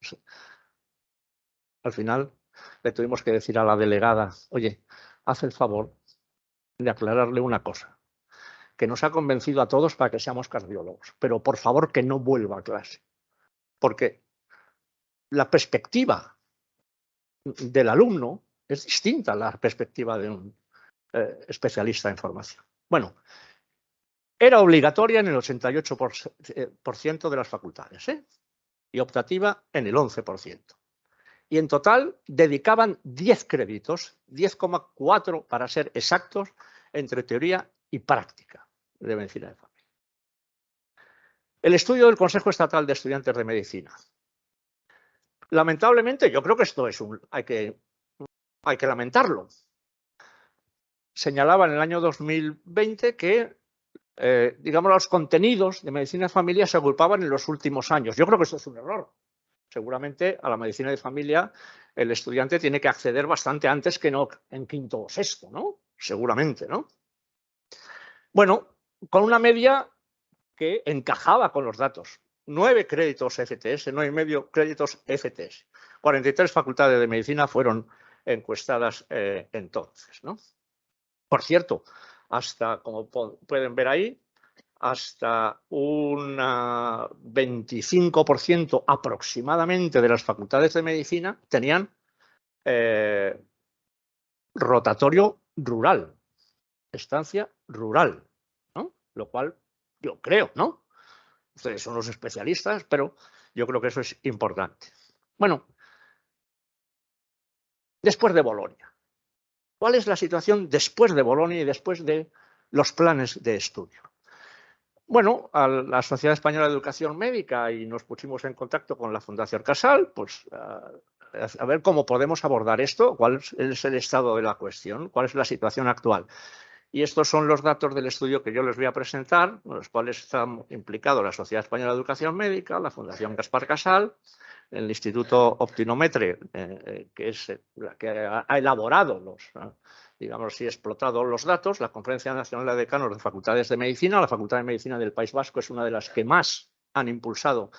Pues, al final le tuvimos que decir a la delegada, oye, haz el favor de aclararle una cosa, que nos ha convencido a todos para que seamos cardiólogos, pero por favor que no vuelva a clase, porque la perspectiva del alumno es distinta a la perspectiva de un especialista en formación. Bueno, era obligatoria en el 88% de las facultades, y optativa en el 11%. Y en total dedicaban 10 créditos, 10,4 para ser exactos, entre teoría y práctica de medicina de familia. El estudio del Consejo Estatal de Estudiantes de Medicina. Lamentablemente, yo creo que esto es hay que lamentarlo. Señalaba en el año 2020 que, digamos, los contenidos de medicina de familia se agrupaban en los últimos años. Yo creo que esto es un error. Seguramente a la medicina de familia el estudiante tiene que acceder bastante antes que no en quinto o sexto, ¿no? Seguramente, ¿no? Bueno, con una media que encajaba con los datos. 9 créditos FTS, 9,5 créditos FTS. 43 facultades de medicina fueron encuestadas entonces, ¿no? Por cierto, hasta, como pueden ver ahí, hasta un 25% aproximadamente de las facultades de medicina tenían rotatorio rural, estancia rural, ¿no? Lo cual yo creo, ¿no? Ustedes son los especialistas, pero yo creo que eso es importante. Bueno, después de Bolonia, ¿cuál es la situación después de Bolonia y después de los planes de estudio? Bueno, a la Sociedad Española de Educación Médica y nos pusimos en contacto con la Fundación Casal, pues a ver cómo podemos abordar esto, cuál es el estado de la cuestión, cuál es la situación actual. Y estos son los datos del estudio que yo les voy a presentar, en los cuales están implicados la Sociedad Española de Educación Médica, la Fundación Gaspar Casal, el Instituto Optinometre, que es la que ha elaborado digamos así, explotado los datos, la Conferencia Nacional de Decanos de Facultades de Medicina, la Facultad de Medicina del País Vasco es una de las que más han impulsado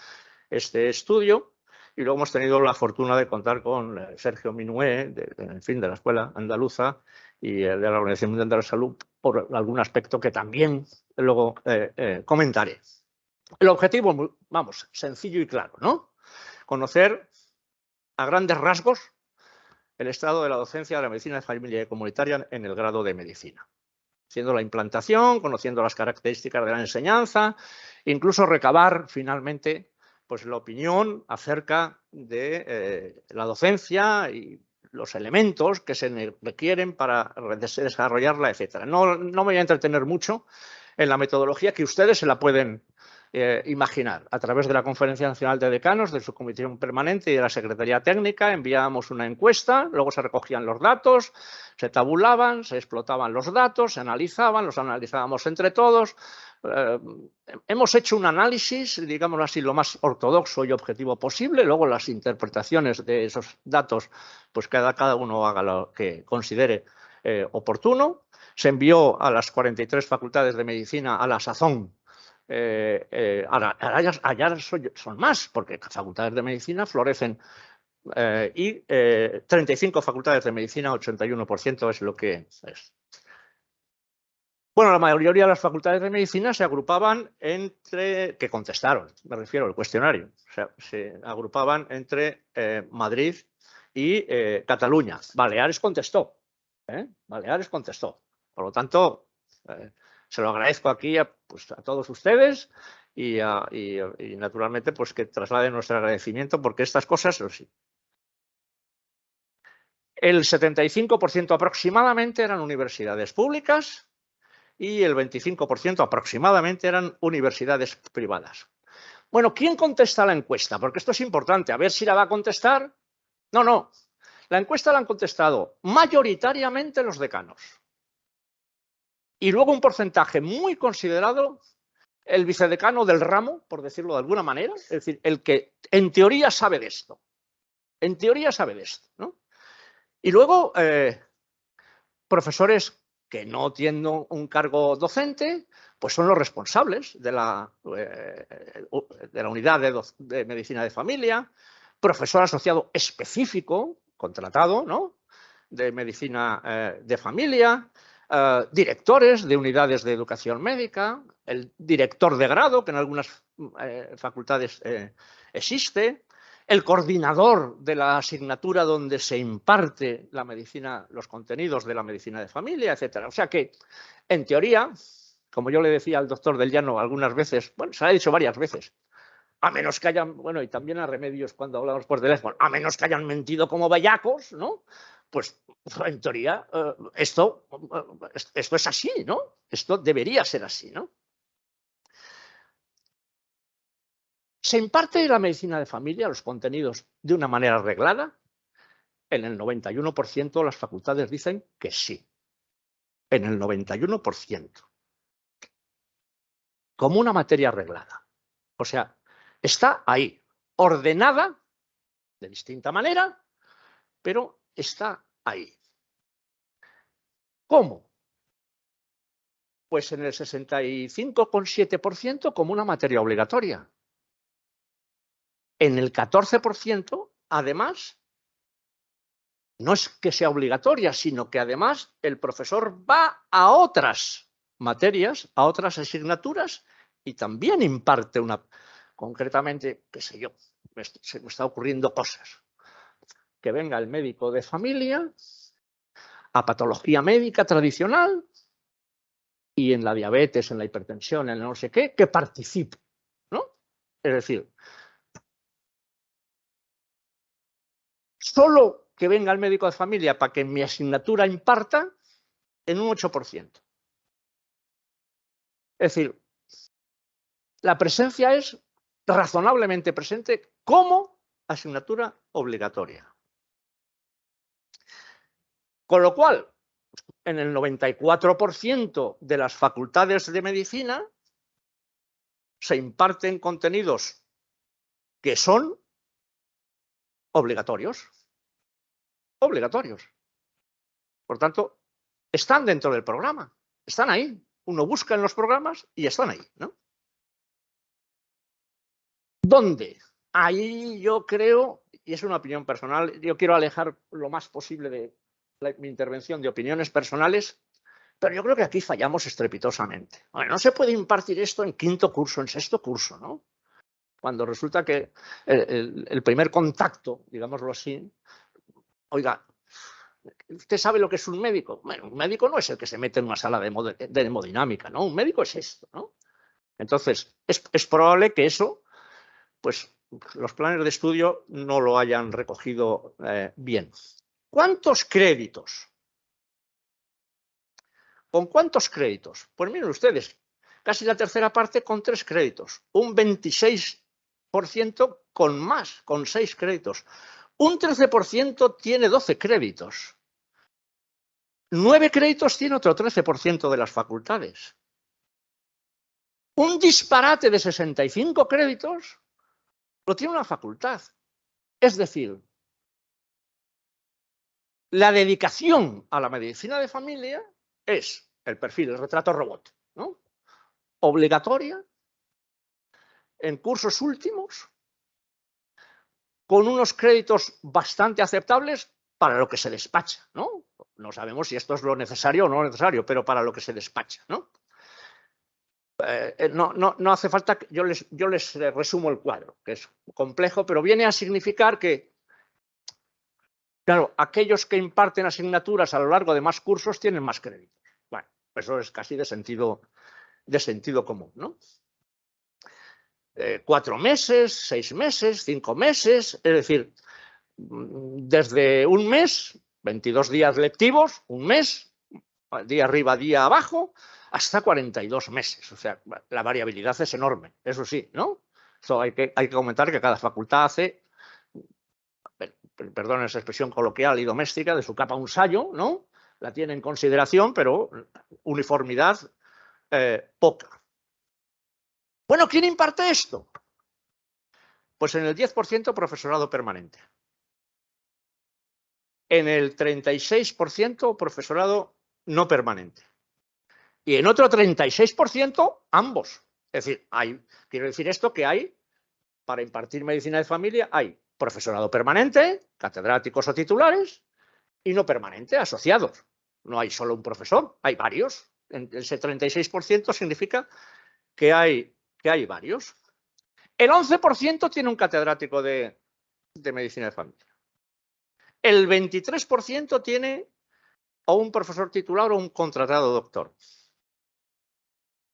este estudio. Y luego hemos tenido la fortuna de contar con Sergio Minué, de la Escuela Andaluza y de la Organización Mundial de la Salud, por algún aspecto que también luego comentaré. El objetivo, vamos, sencillo y claro, ¿no? Conocer a grandes rasgos el estado de la docencia de la medicina de familia y comunitaria en el grado de medicina. Haciendo la implantación, conociendo las características de la enseñanza, incluso recabar finalmente pues la opinión acerca de la docencia y los elementos que se requieren para desarrollarla, etc. No me voy a entretener mucho en la metodología que ustedes se la pueden imaginar. A través de la Conferencia Nacional de Decanos, de su comisión permanente y de la Secretaría Técnica, enviábamos una encuesta, luego se recogían los datos, se tabulaban, se explotaban los datos, se analizaban, los analizábamos entre todos. Hemos hecho un análisis, digámoslo así, lo más ortodoxo y objetivo posible. Luego las interpretaciones de esos datos, pues cada uno haga lo que considere oportuno. Se envió a las 43 facultades de medicina a la sazón. Allá son más, porque facultades de medicina florecen y 35 facultades de medicina, 81% es lo que es. Bueno, la mayoría de las facultades de medicina se agrupaban que contestaron, me refiero al cuestionario, o sea, se agrupaban entre Madrid y Cataluña. Baleares contestó, Baleares contestó. Por lo tanto, se lo agradezco aquí a todos ustedes y naturalmente pues que trasladen nuestro agradecimiento porque estas cosas sí. El 75% aproximadamente eran universidades públicas y el 25% aproximadamente eran universidades privadas. Bueno, ¿quién contesta la encuesta? Porque esto es importante, a ver si la va a contestar. No. La encuesta la han contestado mayoritariamente los decanos. Y luego un porcentaje muy considerado, el vicedecano del ramo, por decirlo de alguna manera, es decir, el que en teoría sabe de esto. En teoría sabe de esto, ¿no? Y luego, profesores que no tienen un cargo docente, pues son los responsables de la unidad de medicina de familia, profesor asociado específico, contratado, ¿no?, de medicina de familia, directores de unidades de educación médica, el director de grado, que en algunas facultades existe, el coordinador de la asignatura donde se imparte la medicina, los contenidos de la medicina de familia, etc. O sea que, en teoría, como yo le decía al doctor Del Llano algunas veces, bueno, se lo ha dicho varias veces, a menos que hayan, bueno, y también a Remedios cuando hablamos por teléfono, a menos que hayan mentido como bellacos, ¿no? Pues, en teoría, esto es así, ¿no? Esto debería ser así, ¿no? ¿Se imparte la medicina de familia, los contenidos, de una manera reglada? En el 91% de las facultades dicen que sí. En el 91%. Como una materia reglada. O sea, está ahí, ordenada de distinta manera, pero está ahí. ¿Cómo? Pues en el 65,7% como una materia obligatoria. En el 14%, además, no es que sea obligatoria, sino que además el profesor va a otras materias, a otras asignaturas y también imparte una, concretamente, qué sé yo, se me está ocurriendo cosas. Que venga el médico de familia a patología médica tradicional y en la diabetes, en la hipertensión, en el no sé qué, que participe, ¿no? Es decir, solo que venga el médico de familia para que mi asignatura imparta en un 8%. Es decir, la presencia es razonablemente presente como asignatura obligatoria. Con lo cual, en el 94% de las facultades de medicina se imparten contenidos que son obligatorios. Obligatorios. Por tanto, están dentro del programa, están ahí. Uno busca en los programas y están ahí, ¿no? ¿Dónde? Ahí yo creo, y es una opinión personal, yo quiero alejar lo más posible de mi intervención de opiniones personales, pero yo creo que aquí fallamos estrepitosamente. Bueno, no se puede impartir esto en quinto curso, en sexto curso, ¿no? Cuando resulta que el primer contacto, digámoslo así, oiga, ¿usted sabe lo que es un médico? Bueno, un médico no es el que se mete en una sala de hemodinámica, ¿no? Un médico es esto, ¿no? Entonces, es probable que eso, pues, los planes de estudio no lo hayan recogido bien. ¿Cuántos créditos? ¿Con cuántos créditos? Pues miren ustedes, casi la tercera parte con 3 créditos, un 26% con más, con 6 créditos. Un 13% tiene 12 créditos. 9 créditos tiene otro 13% de las facultades. Un disparate de 65 créditos lo tiene una facultad. Es decir, la dedicación a la medicina de familia es el perfil, el retrato robot, ¿no? Obligatoria, en cursos últimos, con unos créditos bastante aceptables para lo que se despacha, ¿no? No sabemos si esto es lo necesario o no necesario, pero para lo que se despacha, ¿no? No hace falta que yo les resumo el cuadro, que es complejo, pero viene a significar que, claro, aquellos que imparten asignaturas a lo largo de más cursos tienen más créditos. Bueno, eso es casi de sentido común, ¿no? 4 meses, 6 meses, 5 meses, es decir, desde un mes, 22 días lectivos, un mes, día arriba, día abajo, hasta 42 meses. O sea, la variabilidad es enorme, eso sí, ¿no? Eso hay que comentar que cada facultad hace, perdón esa expresión coloquial y doméstica, de su capa un sayo, ¿no? La tiene en consideración, pero uniformidad poca. Bueno, ¿quién imparte esto? Pues en el 10% profesorado permanente. En el 36% profesorado no permanente. Y en otro 36% ambos. Es decir, quiero decir esto que hay, para impartir medicina de familia, hay profesorado permanente, catedráticos o titulares, y no permanente, asociados. No hay solo un profesor, hay varios. Ese 36% significa que hay varios. El 11% tiene un catedrático de medicina de familia. El 23% tiene o un profesor titular o un contratado doctor.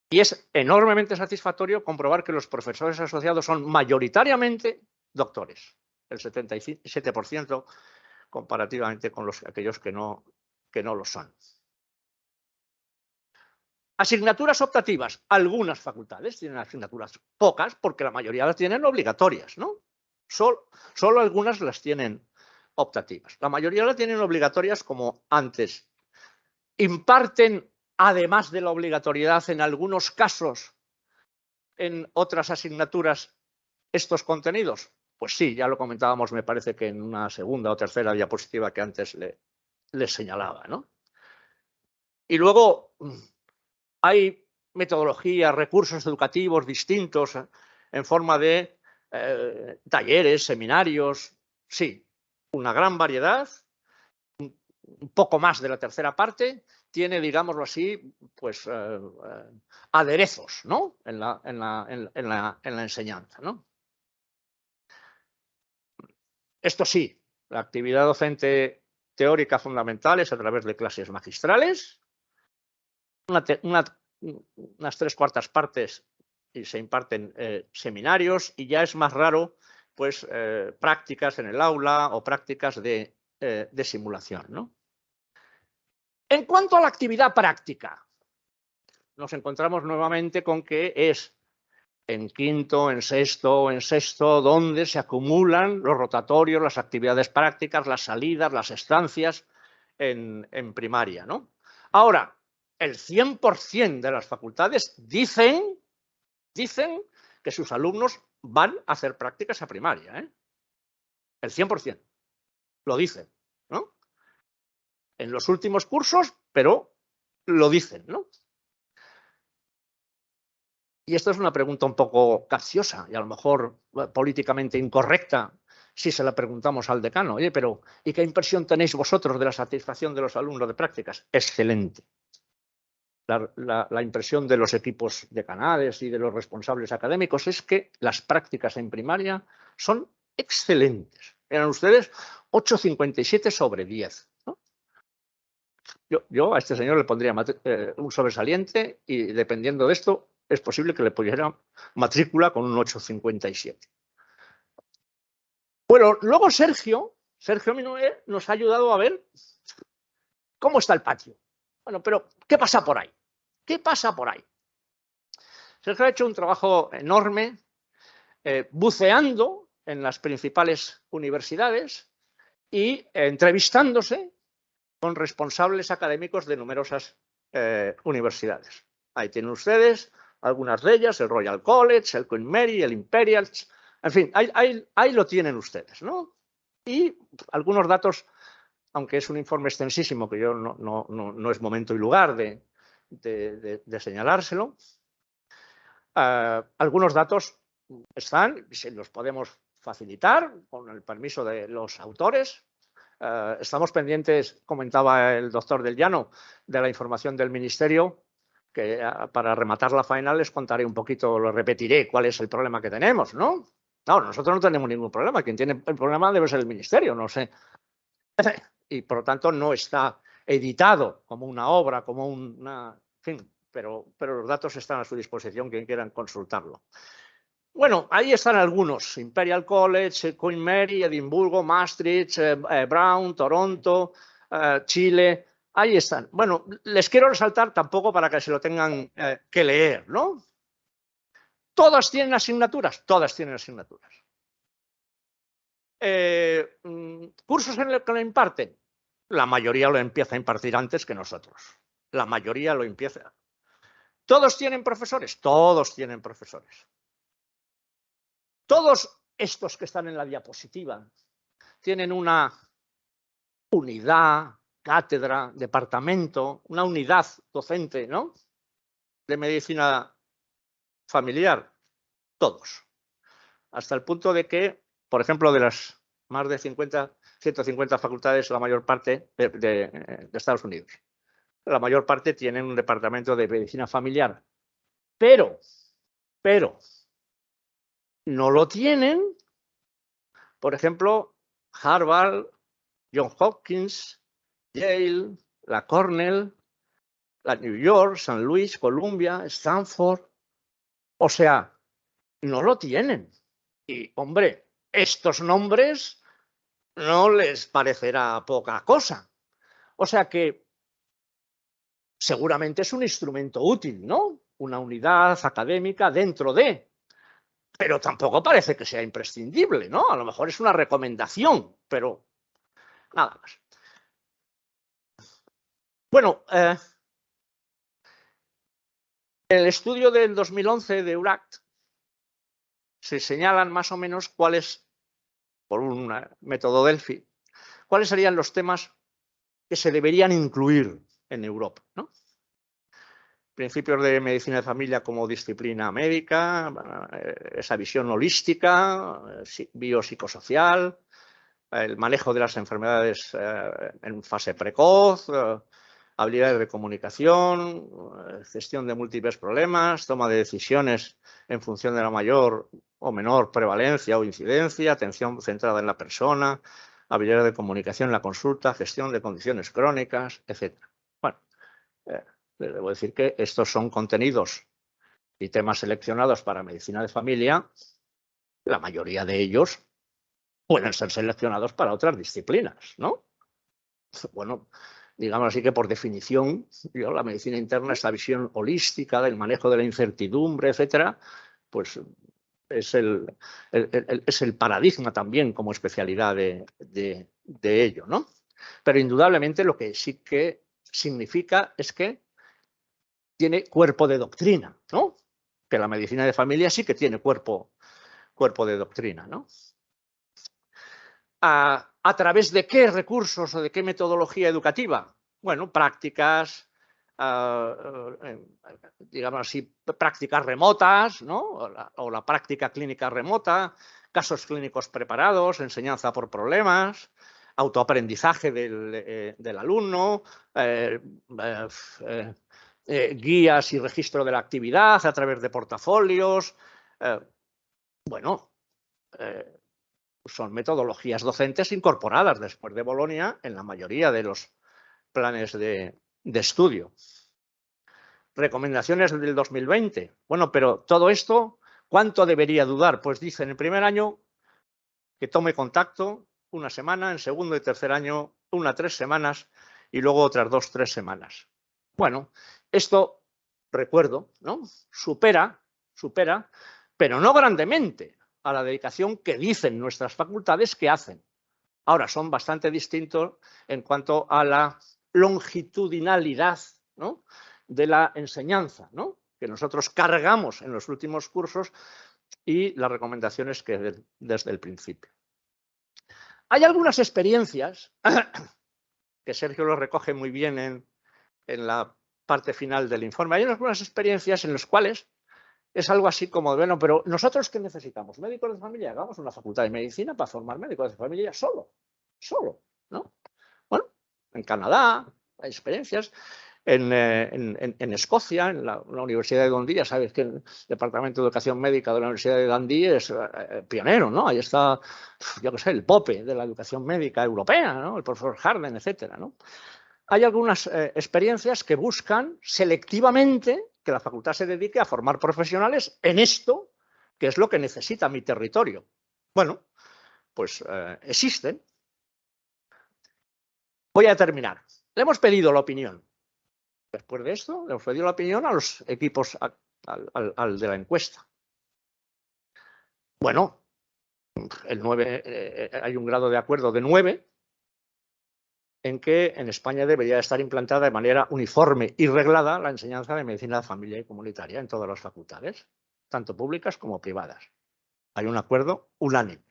Y es enormemente satisfactorio comprobar que los profesores asociados son mayoritariamente doctores, el 77% comparativamente con aquellos que no lo son. Asignaturas optativas. Algunas facultades tienen asignaturas, pocas, porque la mayoría las tienen obligatorias, ¿no? Solo algunas las tienen optativas. La mayoría las tienen obligatorias como antes. Imparten, además de la obligatoriedad, en algunos casos, en otras asignaturas, estos contenidos. Pues sí, ya lo comentábamos, me parece que en una segunda o tercera diapositiva que antes les señalaba, ¿no? Y luego hay metodologías, recursos educativos distintos en forma de talleres, seminarios, sí, una gran variedad, un poco más de la tercera parte, tiene, digámoslo así, pues aderezos, ¿no? en la enseñanza, ¿no? Esto sí, la actividad docente teórica fundamental es a través de clases magistrales, unas 3/4 partes y se imparten seminarios, y ya es más raro pues prácticas en el aula o prácticas de simulación, ¿no? En cuanto a la actividad práctica, nos encontramos nuevamente con que es en quinto, en sexto, donde se acumulan los rotatorios, las actividades prácticas, las salidas, las estancias en primaria, ¿no? Ahora, el 100% de las facultades dicen que sus alumnos van a hacer prácticas a primaria, ¿eh? El 100%. Lo dicen, ¿no? En los últimos cursos, pero lo dicen, ¿no? Y esto es una pregunta un poco capciosa y a lo mejor políticamente incorrecta si se la preguntamos al decano. Oye, pero ¿y qué impresión tenéis vosotros de la satisfacción de los alumnos de prácticas? Excelente. La impresión de los equipos decanales y de los responsables académicos es que las prácticas en primaria son excelentes. Eran ustedes 8,57 sobre 10, ¿no? Yo a este señor le pondría un sobresaliente y dependiendo de esto es posible que le pusiera matrícula con un 8,57. Bueno, luego Sergio Minué nos ha ayudado a ver cómo está el patio. Bueno, pero ¿qué pasa por ahí? ¿Qué pasa por ahí? Sergio ha hecho un trabajo enorme buceando en las principales universidades y entrevistándose con responsables académicos de numerosas universidades. Ahí tienen ustedes algunas de ellas, el Royal College, el Queen Mary, el Imperial, en fin, ahí lo tienen ustedes, ¿no? Y algunos datos, aunque es un informe extensísimo, que yo no es momento y lugar de señalárselo, algunos datos están, y los podemos facilitar con el permiso de los autores. Estamos pendientes, comentaba el doctor Del Llano, de la información del Ministerio, que para rematar la faena les contaré un poquito, lo repetiré, cuál es el problema que tenemos, ¿no? No, nosotros no tenemos ningún problema, quien tiene el problema debe ser el Ministerio, no sé. Y por lo tanto no está editado como una obra, como una... En fin, pero los datos están a su disposición, quien quieran consultarlo. Bueno, ahí están algunos: Imperial College, Queen Mary, Edimburgo, Maastricht, Brown, Toronto, Chile. Ahí están. Bueno, les quiero resaltar tampoco para que se lo tengan que leer, ¿no? ¿Todas tienen asignaturas? Todas tienen asignaturas. ¿Cursos en los que lo imparten? La mayoría lo empieza a impartir antes que nosotros. La mayoría lo empieza. ¿Todos tienen profesores? Todos tienen profesores. Todos estos que están en la diapositiva tienen una unidad, cátedra, departamento, una unidad docente, ¿no? De medicina familiar. Todos. Hasta el punto de que, por ejemplo, de las más de 150 facultades, la mayor parte de Estados Unidos, la mayor parte tienen un departamento de medicina familiar. Pero no lo tienen, por ejemplo, Harvard, Johns Hopkins, Yale, la Cornell, la New York, San Luis, Columbia, Stanford. O sea, no lo tienen. Y, hombre, estos nombres no les parecerá poca cosa. O sea que seguramente es un instrumento útil, ¿no? Una unidad académica dentro de, pero tampoco parece que sea imprescindible, ¿no? A lo mejor es una recomendación, pero nada más. Bueno, en el estudio del 2011 de EURACT se señalan más o menos cuáles, por un método Delphi, cuáles serían los temas que se deberían incluir en Europa, ¿no? Principios de medicina de familia como disciplina médica, esa visión holística, biopsicosocial, el manejo de las enfermedades en fase precoz, habilidades de comunicación, gestión de múltiples problemas, toma de decisiones en función de la mayor o menor prevalencia o incidencia, atención centrada en la persona, habilidades de comunicación en la consulta, gestión de condiciones crónicas, etc. Bueno, les debo decir que estos son contenidos y temas seleccionados para medicina de familia. La mayoría de ellos pueden ser seleccionados para otras disciplinas, ¿no? Bueno, digamos así que por definición, la medicina interna, esta visión holística del manejo de la incertidumbre, etcétera, pues es el paradigma también como especialidad de ello, ¿no? Pero indudablemente lo que sí que significa es que tiene cuerpo de doctrina, ¿no? Que la medicina de familia sí que tiene cuerpo de doctrina, ¿no? ¿A través de qué recursos o de qué metodología educativa? Bueno, prácticas, digamos así, prácticas remotas, ¿no? O la práctica clínica remota, casos clínicos preparados, enseñanza por problemas, autoaprendizaje del alumno, guías y registro de la actividad a través de portafolios. Bueno, son metodologías docentes incorporadas después de Bolonia en la mayoría de los planes de estudio. Recomendaciones del 2020. Bueno, pero todo esto, ¿cuánto debería durar? Pues dice en el primer año que tome contacto una semana, en segundo y tercer año 1 a 3 semanas y luego otras 2 a 3 semanas. Bueno, esto, recuerdo, ¿no? Supera, pero no grandemente, a la dedicación que dicen nuestras facultades que hacen. Ahora, son bastante distintos en cuanto a la longitudinalidad, ¿no? De la enseñanza, ¿no? Que nosotros cargamos en los últimos cursos y las recomendaciones que desde el principio. Hay algunas experiencias que Sergio lo recoge muy bien en la parte final del informe. Hay algunas experiencias en las cuales es algo así como, bueno, pero ¿nosotros qué necesitamos? ¿Médicos de familia? Hagamos una facultad de medicina para formar médicos de familia solo, ¿no? Bueno, en Canadá hay experiencias, en Escocia, en la Universidad de Dundee, ya sabes que el Departamento de Educación Médica de la Universidad de Dundee es pionero, ¿no? Ahí está, yo qué sé, el Pope de la educación médica europea, ¿no? El profesor Harden, etcétera, ¿no? Hay algunas experiencias que buscan selectivamente que la facultad se dedique a formar profesionales en esto, que es lo que necesita mi territorio. Bueno, pues existen. Voy a terminar. Le hemos pedido la opinión. Después de esto, le hemos pedido la opinión a los equipos al de la encuesta. Bueno, el 9, hay un grado de acuerdo de 9 en que en España debería estar implantada de manera uniforme y reglada la enseñanza de medicina de familia y comunitaria en todas las facultades, tanto públicas como privadas. Hay un acuerdo unánime.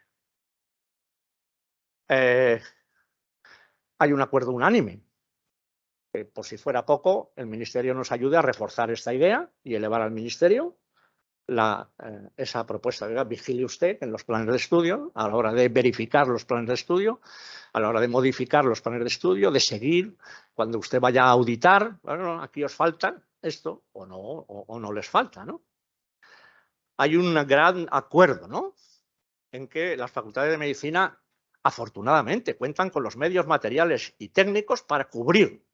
Hay un acuerdo unánime. Por si fuera poco, el Ministerio nos ayude a reforzar esta idea y elevar al Ministerio esa propuesta. Vigile usted en los planes de estudio, a la hora de verificar los planes de estudio, a la hora de modificar los planes de estudio, de seguir, cuando usted vaya a auditar, bueno, aquí os falta esto o no les falta, ¿no? Hay un gran acuerdo, ¿no? En que las facultades de medicina, afortunadamente, cuentan con los medios materiales y técnicos para cubrir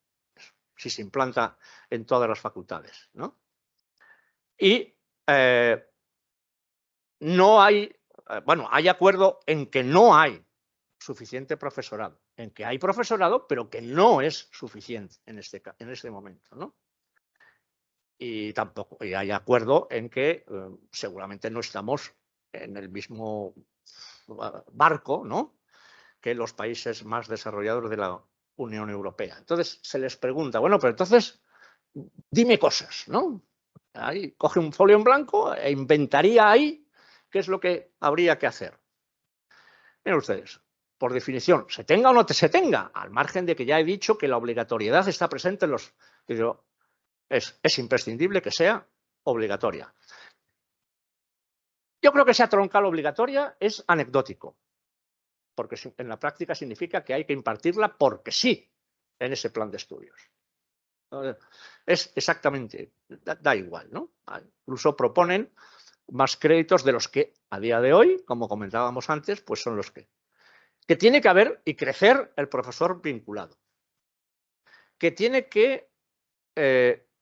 si se implanta en todas las facultades, ¿no? Y no hay, bueno, hay acuerdo en que no hay suficiente profesorado, en que hay profesorado, pero que no es suficiente en este momento, ¿no? y tampoco hay acuerdo en que seguramente no estamos en el mismo barco, ¿no?, que los países más desarrollados de la Unión Europea. Entonces se les pregunta, bueno, pero entonces dime cosas, ¿no? Ahí coge un folio en blanco e inventaría ahí qué es lo que habría que hacer. Miren ustedes, por definición, se tenga o no se tenga, al margen de que ya he dicho que la obligatoriedad está presente en los... Es imprescindible que sea obligatoria. Yo creo que sea troncal obligatoria es anecdótico, porque en la práctica significa que hay que impartirla porque sí en ese plan de estudios. Es exactamente, da igual, ¿no? Incluso proponen más créditos de los que a día de hoy, como comentábamos antes, pues son los que tiene que haber y crecer el profesor vinculado, que tiene que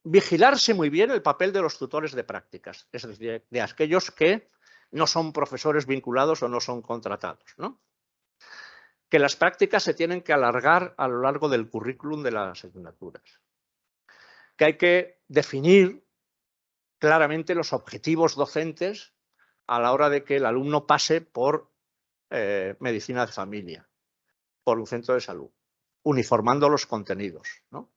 vigilarse muy bien el papel de los tutores de prácticas, es decir, de aquellos que no son profesores vinculados o no son contratados, ¿no? Que las prácticas se tienen que alargar a lo largo del currículum de las asignaturas, que hay que definir claramente los objetivos docentes a la hora de que el alumno pase por medicina de familia, por un centro de salud, uniformando los contenidos, ¿no?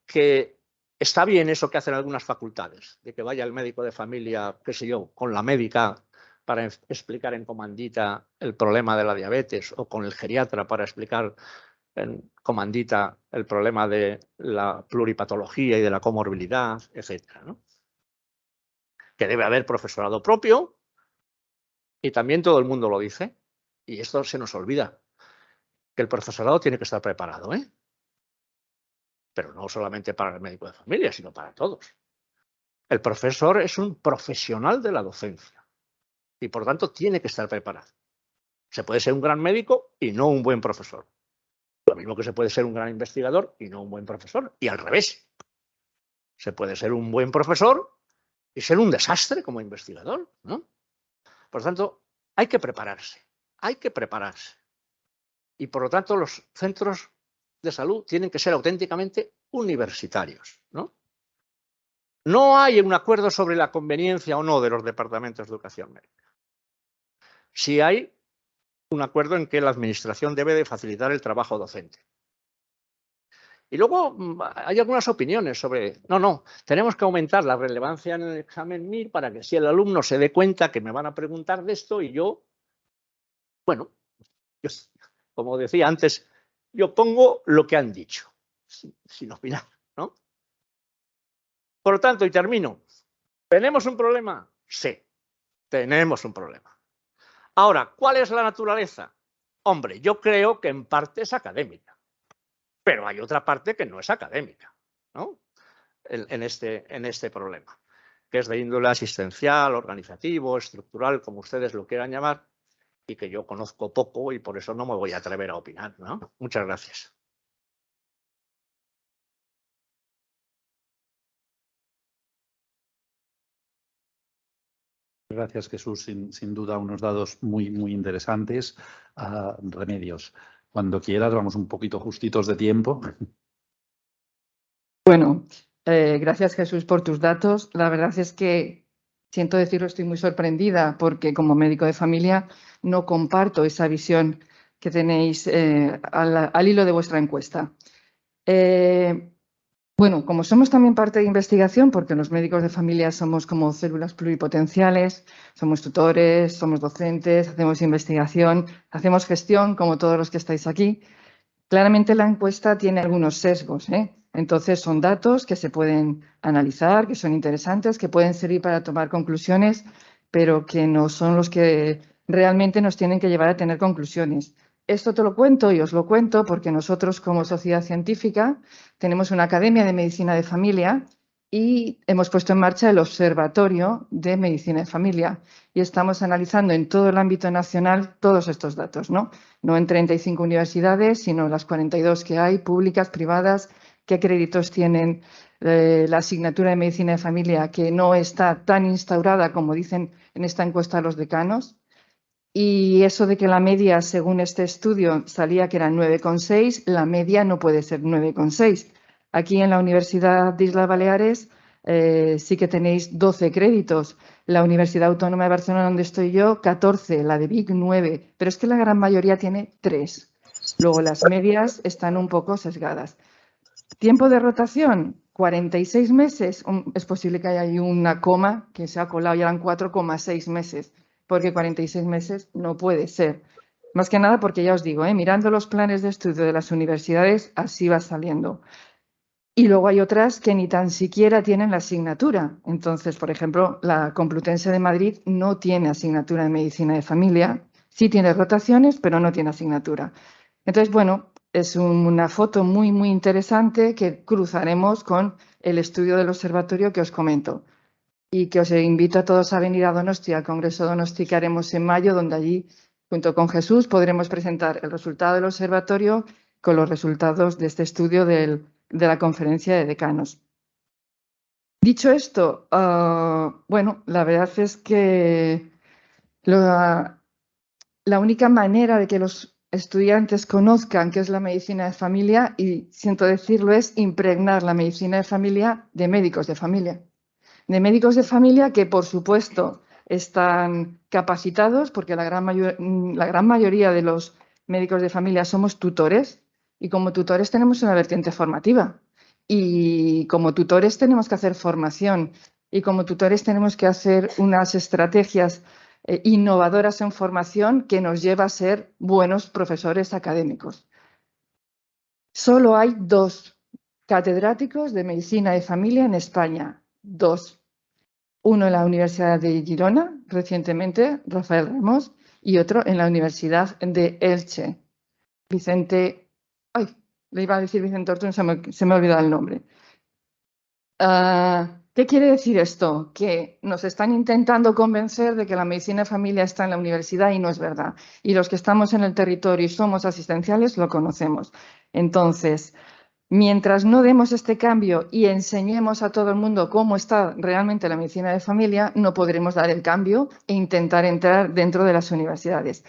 Que está bien eso que hacen algunas facultades, de que vaya el médico de familia, qué sé yo, con la médica para explicar en comandita el problema de la diabetes, o con el geriatra para explicar en comandita el problema de la pluripatología y de la comorbilidad, etcétera, ¿no? Que debe haber profesorado propio, y también todo el mundo lo dice, y esto se nos olvida, que el profesorado tiene que estar preparado, ¿eh? Pero no solamente para el médico de familia, sino para todos. El profesor es un profesional de la docencia y, por tanto, tiene que estar preparado. Se puede ser un gran médico y no un buen profesor. Lo mismo que se puede ser un gran investigador y no un buen profesor. Y al revés. Se puede ser un buen profesor y ser un desastre como investigador, ¿no? Por tanto, hay que prepararse. Hay que prepararse. Y, por lo tanto, los centros de salud tienen que ser auténticamente universitarios, ¿no? No hay un acuerdo sobre la conveniencia o no de los departamentos de educación médica. Sí hay un acuerdo en que la administración debe de facilitar el trabajo docente. Y luego hay algunas opiniones sobre, no, tenemos que aumentar la relevancia en el examen MIR para que si el alumno se dé cuenta que me van a preguntar de esto y yo, bueno, como decía antes, yo pongo lo que han dicho, sin opinar, ¿no? Por lo tanto, y termino, ¿tenemos un problema? Sí, tenemos un problema. Ahora, ¿cuál es la naturaleza? Hombre, yo creo que en parte es académica, pero hay otra parte que no es académica, ¿no? En este problema, que es de índole asistencial, organizativo, estructural, como ustedes lo quieran llamar, y que yo conozco poco y por eso no me voy a atrever a opinar, ¿no? Muchas gracias. Gracias, Jesús. Sin duda, unos datos muy interesantes. Remedios, cuando quieras, vamos un poquito justitos de tiempo. Bueno, gracias, Jesús, por tus datos. La verdad es que, siento decirlo, estoy muy sorprendida porque como médico de familia no comparto esa visión que tenéis al hilo de vuestra encuesta. Bueno, como somos también parte de investigación, porque los médicos de familia somos como células pluripotenciales, somos tutores, somos docentes, hacemos investigación, hacemos gestión, como todos los que estáis aquí, claramente la encuesta tiene algunos sesgos, ¿eh? Entonces son datos que se pueden analizar, que son interesantes, que pueden servir para tomar conclusiones, pero que no son los que realmente nos tienen que llevar a tener conclusiones. Esto te lo cuento y os lo cuento porque nosotros como sociedad científica tenemos una academia de medicina de familia y hemos puesto en marcha el Observatorio de Medicina de Familia y estamos analizando en todo el ámbito nacional todos estos datos, ¿no? No en 35 universidades, sino las 42 que hay, públicas, privadas, qué créditos tienen la asignatura de Medicina de Familia, que no está tan instaurada como dicen en esta encuesta los decanos. Y eso de que la media, según este estudio, salía que era 9,6, la media no puede ser 9,6. Aquí en la Universidad de Islas Baleares sí que tenéis 12 créditos. La Universidad Autónoma de Barcelona, donde estoy yo, 14, la de Vic 9, pero es que la gran mayoría tiene 3. Luego las medias están un poco sesgadas. Tiempo de rotación, 46 meses. Es posible que haya ahí una coma que se ha colado, ya eran 4,6 meses, porque 46 meses no puede ser. Más que nada porque ya os digo, mirando los planes de estudio de las universidades, así va saliendo. Y luego hay otras que ni tan siquiera tienen la asignatura. Entonces, por ejemplo, la Complutense de Madrid no tiene asignatura de medicina de familia. Sí tiene rotaciones, pero no tiene asignatura. Entonces, bueno, es una foto muy, muy interesante que cruzaremos con el estudio del observatorio que os comento. Y que os invito a todos a venir a Donosti, al Congreso Donosti que haremos en mayo, donde allí, junto con Jesús, podremos presentar el resultado del observatorio con los resultados de este estudio de la conferencia de decanos. Dicho esto, bueno, la verdad es que la única manera de que los estudiantes conozcan qué es la medicina de familia, y siento decirlo, es impregnar la medicina de familia de médicos de familia. De médicos de familia que, por supuesto, están capacitados, porque la gran mayoría de los médicos de familia somos tutores, y como tutores tenemos una vertiente formativa. Y como tutores tenemos que hacer formación, y como tutores tenemos que hacer unas estrategias innovadoras en formación que nos lleva a ser buenos profesores académicos. Solo hay 2 catedráticos de medicina de familia en España. 2. Uno en la Universidad de Girona, recientemente, Rafael Ramos, y otro en la Universidad de Elche, Vicente. Ay, le iba a decir Vicente Ortún, se me ha olvidado el nombre. ¿Qué quiere decir esto? Que nos están intentando convencer de que la medicina de familia está en la universidad y no es verdad. Y los que estamos en el territorio y somos asistenciales lo conocemos. Entonces, mientras no demos este cambio y enseñemos a todo el mundo cómo está realmente la medicina de familia, no podremos dar el cambio e intentar entrar dentro de las universidades.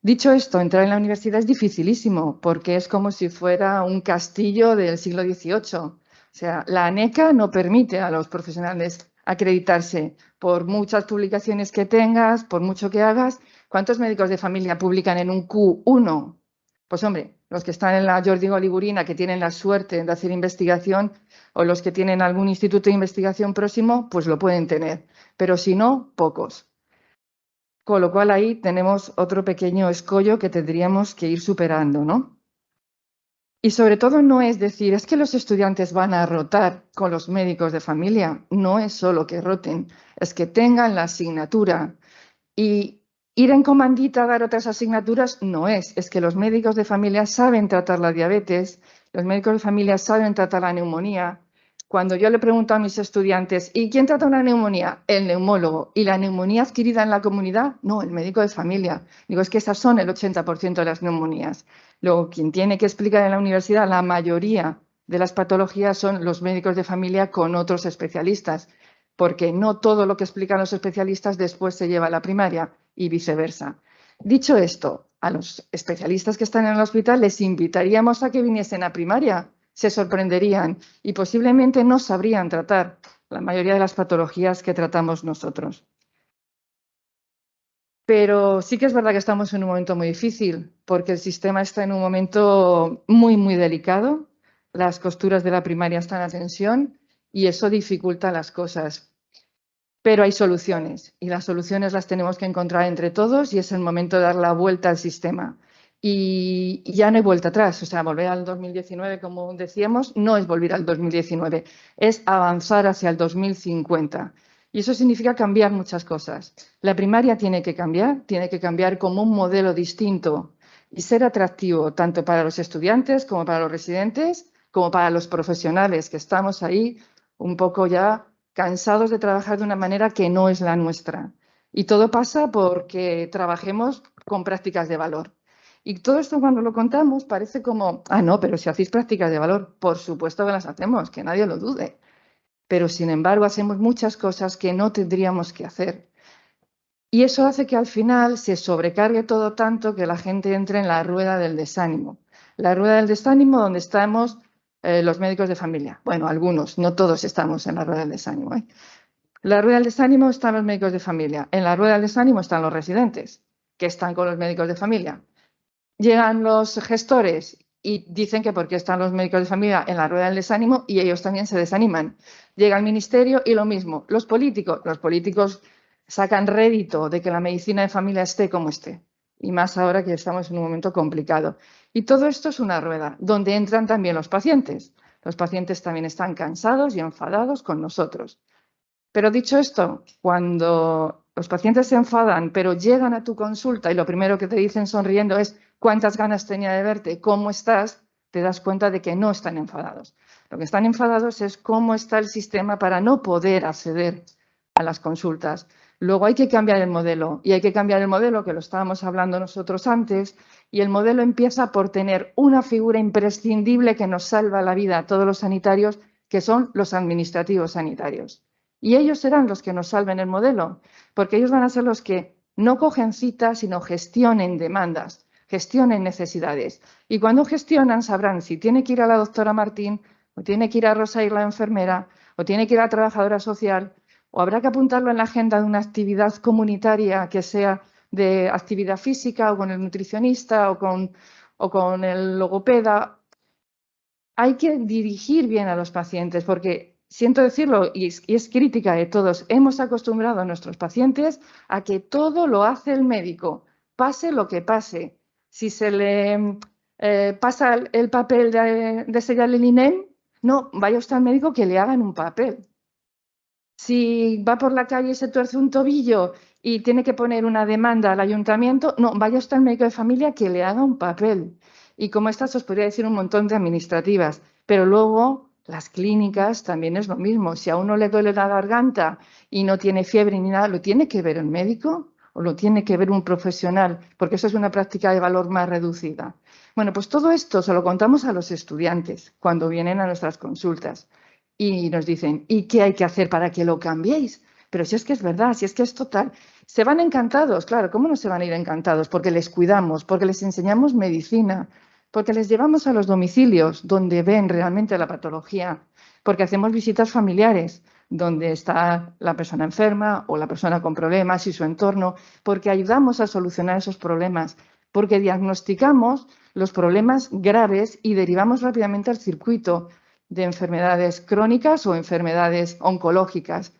Dicho esto, entrar en la universidad es dificilísimo porque es como si fuera un castillo del siglo XVIII. O sea, la ANECA no permite a los profesionales acreditarse por muchas publicaciones que tengas, por mucho que hagas. ¿Cuántos médicos de familia publican en un Q1? Pues hombre, los que están en la Jordi Ligurina, que tienen la suerte de hacer investigación, o los que tienen algún instituto de investigación próximo, pues lo pueden tener. Pero si no, pocos. Con lo cual ahí tenemos otro pequeño escollo que tendríamos que ir superando, ¿no? Y sobre todo no es decir, es que los estudiantes van a rotar con los médicos de familia. No es solo que roten, es que tengan la asignatura. Y ir en comandita a dar otras asignaturas no es que los médicos de familia saben tratar la diabetes, los médicos de familia saben tratar la neumonía. Cuando yo le pregunto a mis estudiantes, ¿y quién trata una neumonía? El neumólogo. ¿Y la neumonía adquirida en la comunidad? No, el médico de familia. Digo, es que esas son el 80% de las neumonías. Luego, quien tiene que explicar en la universidad la mayoría de las patologías son los médicos de familia con otros especialistas, porque no todo lo que explican los especialistas después se lleva a la primaria y viceversa. Dicho esto, a los especialistas que están en el hospital les invitaríamos a que viniesen a primaria. Se sorprenderían y posiblemente no sabrían tratar la mayoría de las patologías que tratamos nosotros. Pero sí que es verdad que estamos en un momento muy difícil, porque el sistema está en un momento muy, muy delicado. Las costuras de la primaria están a tensión y eso dificulta las cosas. Pero hay soluciones y las soluciones las tenemos que encontrar entre todos y es el momento de dar la vuelta al sistema. Y ya no hay vuelta atrás, o sea, volver al 2019, como decíamos, no es volver al 2019, es avanzar hacia el 2050. Y eso significa cambiar muchas cosas. La primaria tiene que cambiar como un modelo distinto y ser atractivo tanto para los estudiantes como para los residentes, como para los profesionales que estamos ahí un poco ya cansados de trabajar de una manera que no es la nuestra. Y todo pasa porque trabajemos con prácticas de valor. Y todo esto cuando lo contamos parece como, no, pero si hacéis prácticas de valor, por supuesto que las hacemos, que nadie lo dude. Pero sin embargo hacemos muchas cosas que no tendríamos que hacer. Y eso hace que al final se sobrecargue todo tanto que la gente entre en la rueda del desánimo. La rueda del desánimo donde estamos los médicos de familia. Bueno, algunos, no todos estamos en la rueda del desánimo, ¿eh? En la rueda del desánimo están los médicos de familia. En la rueda del desánimo están los residentes, que están con los médicos de familia. Llegan los gestores y dicen que por qué están los médicos de familia en la rueda del desánimo y ellos también se desaniman. Llega el ministerio y lo mismo. Los políticos sacan rédito de que la medicina de familia esté como esté. Y más ahora que estamos en un momento complicado. Y todo esto es una rueda donde entran también los pacientes. Los pacientes también están cansados y enfadados con nosotros. Pero dicho esto, cuando los pacientes se enfadan, pero llegan a tu consulta y lo primero que te dicen sonriendo es cuántas ganas tenía de verte, cómo estás, te das cuenta de que no están enfadados. Lo que están enfadados es cómo está el sistema para no poder acceder a las consultas. Luego hay que cambiar el modelo y hay que cambiar el modelo, que lo estábamos hablando nosotros antes, y el modelo empieza por tener una figura imprescindible que nos salva la vida a todos los sanitarios, que son los administrativos sanitarios. Y ellos serán los que nos salven el modelo, porque ellos van a ser los que no cogen citas, sino gestionen demandas, gestionen necesidades. Y cuando gestionan sabrán si tiene que ir a la doctora Martín, o tiene que ir a Rosa y la enfermera, o tiene que ir a la trabajadora social, o habrá que apuntarlo en la agenda de una actividad comunitaria que sea de actividad física, o con el nutricionista, o con el logopeda. Hay que dirigir bien a los pacientes, porque siento decirlo, y es crítica de todos, hemos acostumbrado a nuestros pacientes a que todo lo hace el médico, pase lo que pase. Si se le pasa el papel de sellar el INEM, no, vaya usted al médico que le hagan un papel. Si va por la calle y se tuerce un tobillo y tiene que poner una demanda al ayuntamiento, no, vaya usted al médico de familia que le haga un papel. Y como estas os podría decir un montón de administrativas, pero luego las clínicas también es lo mismo. Si a uno le duele la garganta y no tiene fiebre ni nada, ¿lo tiene que ver el médico o lo tiene que ver un profesional? Porque eso es una práctica de valor más reducida. Bueno, pues todo esto se lo contamos a los estudiantes cuando vienen a nuestras consultas y nos dicen, ¿y qué hay que hacer para que lo cambiéis? Pero si es que es verdad, si es que es total. Se van encantados, claro, ¿cómo no se van a ir encantados? Porque les cuidamos, porque les enseñamos medicina, porque les llevamos a los domicilios donde ven realmente la patología, porque hacemos visitas familiares donde está la persona enferma o la persona con problemas y su entorno, porque ayudamos a solucionar esos problemas, porque diagnosticamos los problemas graves y derivamos rápidamente al circuito de enfermedades crónicas o enfermedades oncológicas.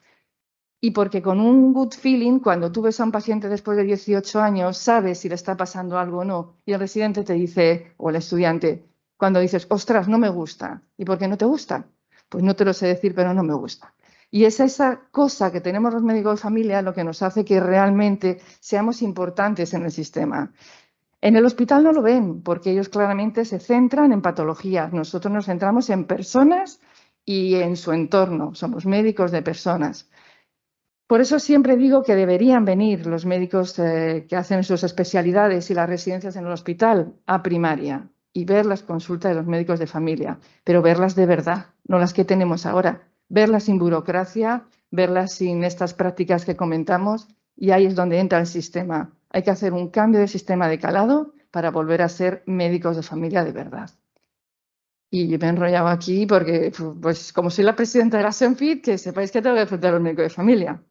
Y porque con un good feeling, cuando tú ves a un paciente después de 18 años, sabes si le está pasando algo o no. Y el residente te dice, o el estudiante, cuando dices, ostras, no me gusta. ¿Y por qué no te gusta? Pues no te lo sé decir, pero no me gusta. Y es esa cosa que tenemos los médicos de familia lo que nos hace que realmente seamos importantes en el sistema. En el hospital no lo ven, porque ellos claramente se centran en patologías. Nosotros nos centramos en personas y en su entorno. Somos médicos de personas. Por eso siempre digo que deberían venir los médicos que hacen sus especialidades y las residencias en el hospital a primaria y ver las consultas de los médicos de familia, pero verlas de verdad, no las que tenemos ahora. Verlas sin burocracia, verlas sin estas prácticas que comentamos, y ahí es donde entra el sistema. Hay que hacer un cambio de sistema de calado para volver a ser médicos de familia de verdad. Y me he enrollado aquí porque, pues como soy la presidenta de la SENFIT, que sepáis que tengo que enfrentar a los médicos de familia.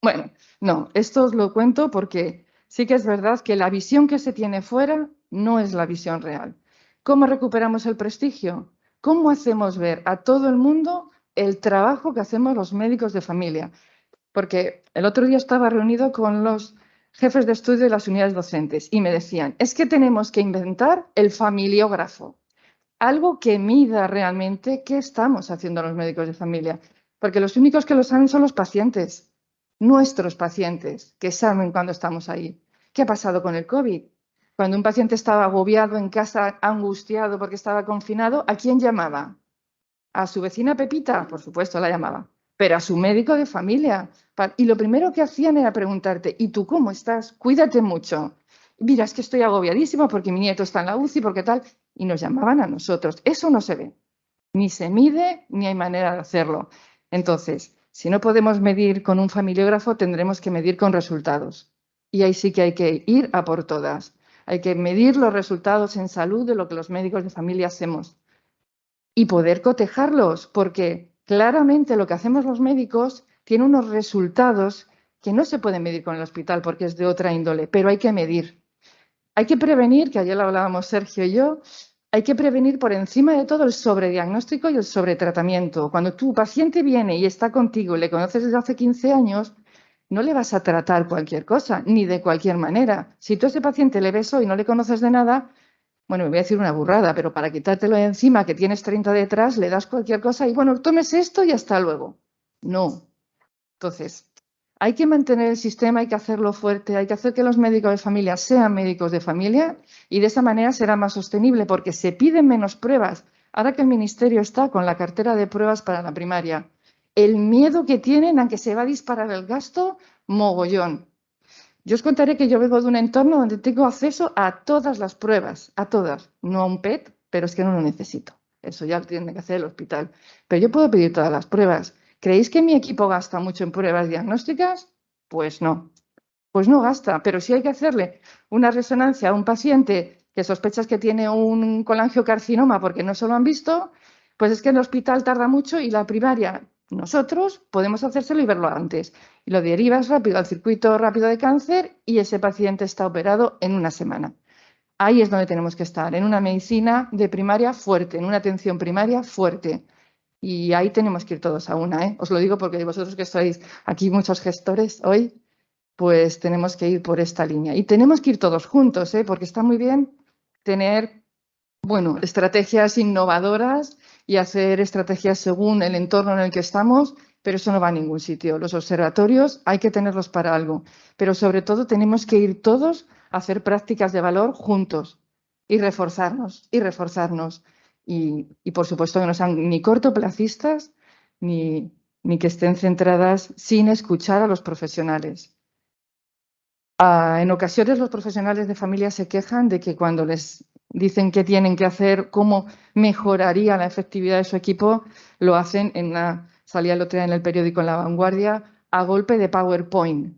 Bueno, no, esto os lo cuento porque sí que es verdad que la visión que se tiene fuera no es la visión real. ¿Cómo recuperamos el prestigio? ¿Cómo hacemos ver a todo el mundo el trabajo que hacemos los médicos de familia? Porque el otro día estaba reunido con los jefes de estudio de las unidades docentes y me decían, es que tenemos que inventar el familiógrafo, algo que mida realmente qué estamos haciendo los médicos de familia, porque los únicos que lo saben son los pacientes. Nuestros pacientes que saben cuando estamos ahí. ¿Qué ha pasado con el COVID? Cuando un paciente estaba agobiado en casa, angustiado porque estaba confinado, ¿a quién llamaba? ¿A su vecina Pepita? Por supuesto, la llamaba. Pero a su médico de familia. Y lo primero que hacían era preguntarte, ¿y tú cómo estás? Cuídate mucho. Mira, es que estoy agobiadísimo porque mi nieto está en la UCI, porque tal. Y nos llamaban a nosotros. Eso no se ve. Ni se mide, ni hay manera de hacerlo. Entonces, si no podemos medir con un familiógrafo, tendremos que medir con resultados. Y ahí sí que hay que ir a por todas. Hay que medir los resultados en salud de lo que los médicos de familia hacemos. y poder cotejarlos, porque claramente lo que hacemos los médicos tiene unos resultados que no se pueden medir con el hospital porque es de otra índole, pero hay que medir. Hay que prevenir, que ayer lo hablábamos Sergio y yo, hay que prevenir por encima de todo el sobrediagnóstico y el sobretratamiento. Cuando tu paciente viene y está contigo y le conoces desde hace 15 años, no le vas a tratar cualquier cosa, ni de cualquier manera. Si tú a ese paciente le ves hoy y no le conoces de nada, bueno, me voy a decir una burrada, pero para quitártelo de encima, que tienes 30 detrás, le das cualquier cosa y bueno, tomes esto y hasta luego. No. Entonces, hay que mantener el sistema, hay que hacerlo fuerte, hay que hacer que los médicos de familia sean médicos de familia y de esa manera será más sostenible porque se piden menos pruebas. Ahora que el Ministerio está con la cartera de pruebas para la primaria, el miedo que tienen a que se va a disparar el gasto, mogollón. Yo os contaré que yo vengo de un entorno donde tengo acceso a todas las pruebas, a todas, no a un PET, pero es que no lo necesito. Eso ya lo tiene que hacer el hospital. Pero yo puedo pedir todas las pruebas. ¿Creéis que mi equipo gasta mucho en pruebas diagnósticas? Pues no gasta. Pero si hay que hacerle una resonancia a un paciente que sospechas que tiene un colangiocarcinoma porque no se lo han visto, pues es que en el hospital tarda mucho y la primaria, nosotros podemos hacérselo y verlo antes. Y lo derivas rápido al circuito rápido de cáncer y ese paciente está operado en una semana. Ahí es donde tenemos que estar, en una medicina de primaria fuerte, en una atención primaria fuerte. Y ahí tenemos que ir todos a una, ¿eh? Os lo digo porque vosotros que sois aquí muchos gestores hoy, pues tenemos que ir por esta línea. Y tenemos que ir todos juntos, ¿eh? Porque está muy bien tener, bueno, estrategias innovadoras y hacer estrategias según el entorno en el que estamos, pero eso no va a ningún sitio. Los observatorios hay que tenerlos para algo, pero sobre todo tenemos que ir todos a hacer prácticas de valor juntos y reforzarnos y reforzarnos. Y por supuesto que no sean ni cortoplacistas ni que estén centradas sin escuchar a los profesionales. En ocasiones los profesionales de familia se quejan de que cuando les dicen qué tienen que hacer, cómo mejoraría la efectividad de su equipo, lo hacen salía el otro día en el periódico en La Vanguardia, a golpe de PowerPoint.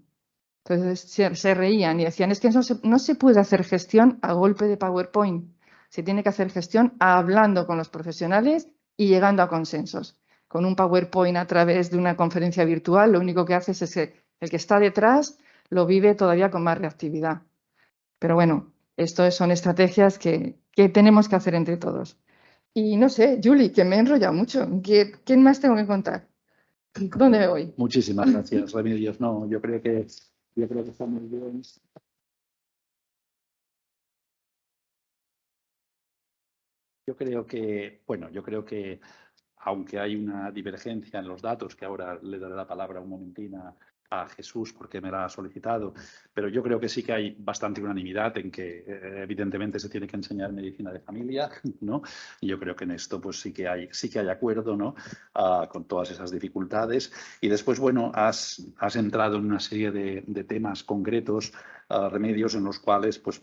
Entonces se reían y decían, es que no se puede hacer gestión a golpe de PowerPoint. Se tiene que hacer gestión hablando con los profesionales y llegando a consensos. Con un PowerPoint a través de una conferencia virtual, lo único que haces es que el que está detrás lo vive todavía con más reactividad. Pero bueno, esto son estrategias que tenemos que hacer entre todos. Y no sé, Julie, que me he enrollado mucho. ¿Quién más tengo que contar? ¿Dónde me voy? Muchísimas gracias, Remedios. No, yo creo que está muy bien. Yo creo que aunque hay una divergencia en los datos, que ahora le daré la palabra un momentín a Jesús porque me la ha solicitado, pero yo creo que sí que hay bastante unanimidad en que evidentemente se tiene que enseñar medicina de familia, ¿no? Y yo creo que en esto pues sí que hay acuerdo, ¿no? Con todas esas dificultades. Y después, bueno, has entrado en una serie de temas concretos, Remedios, en los cuales, pues,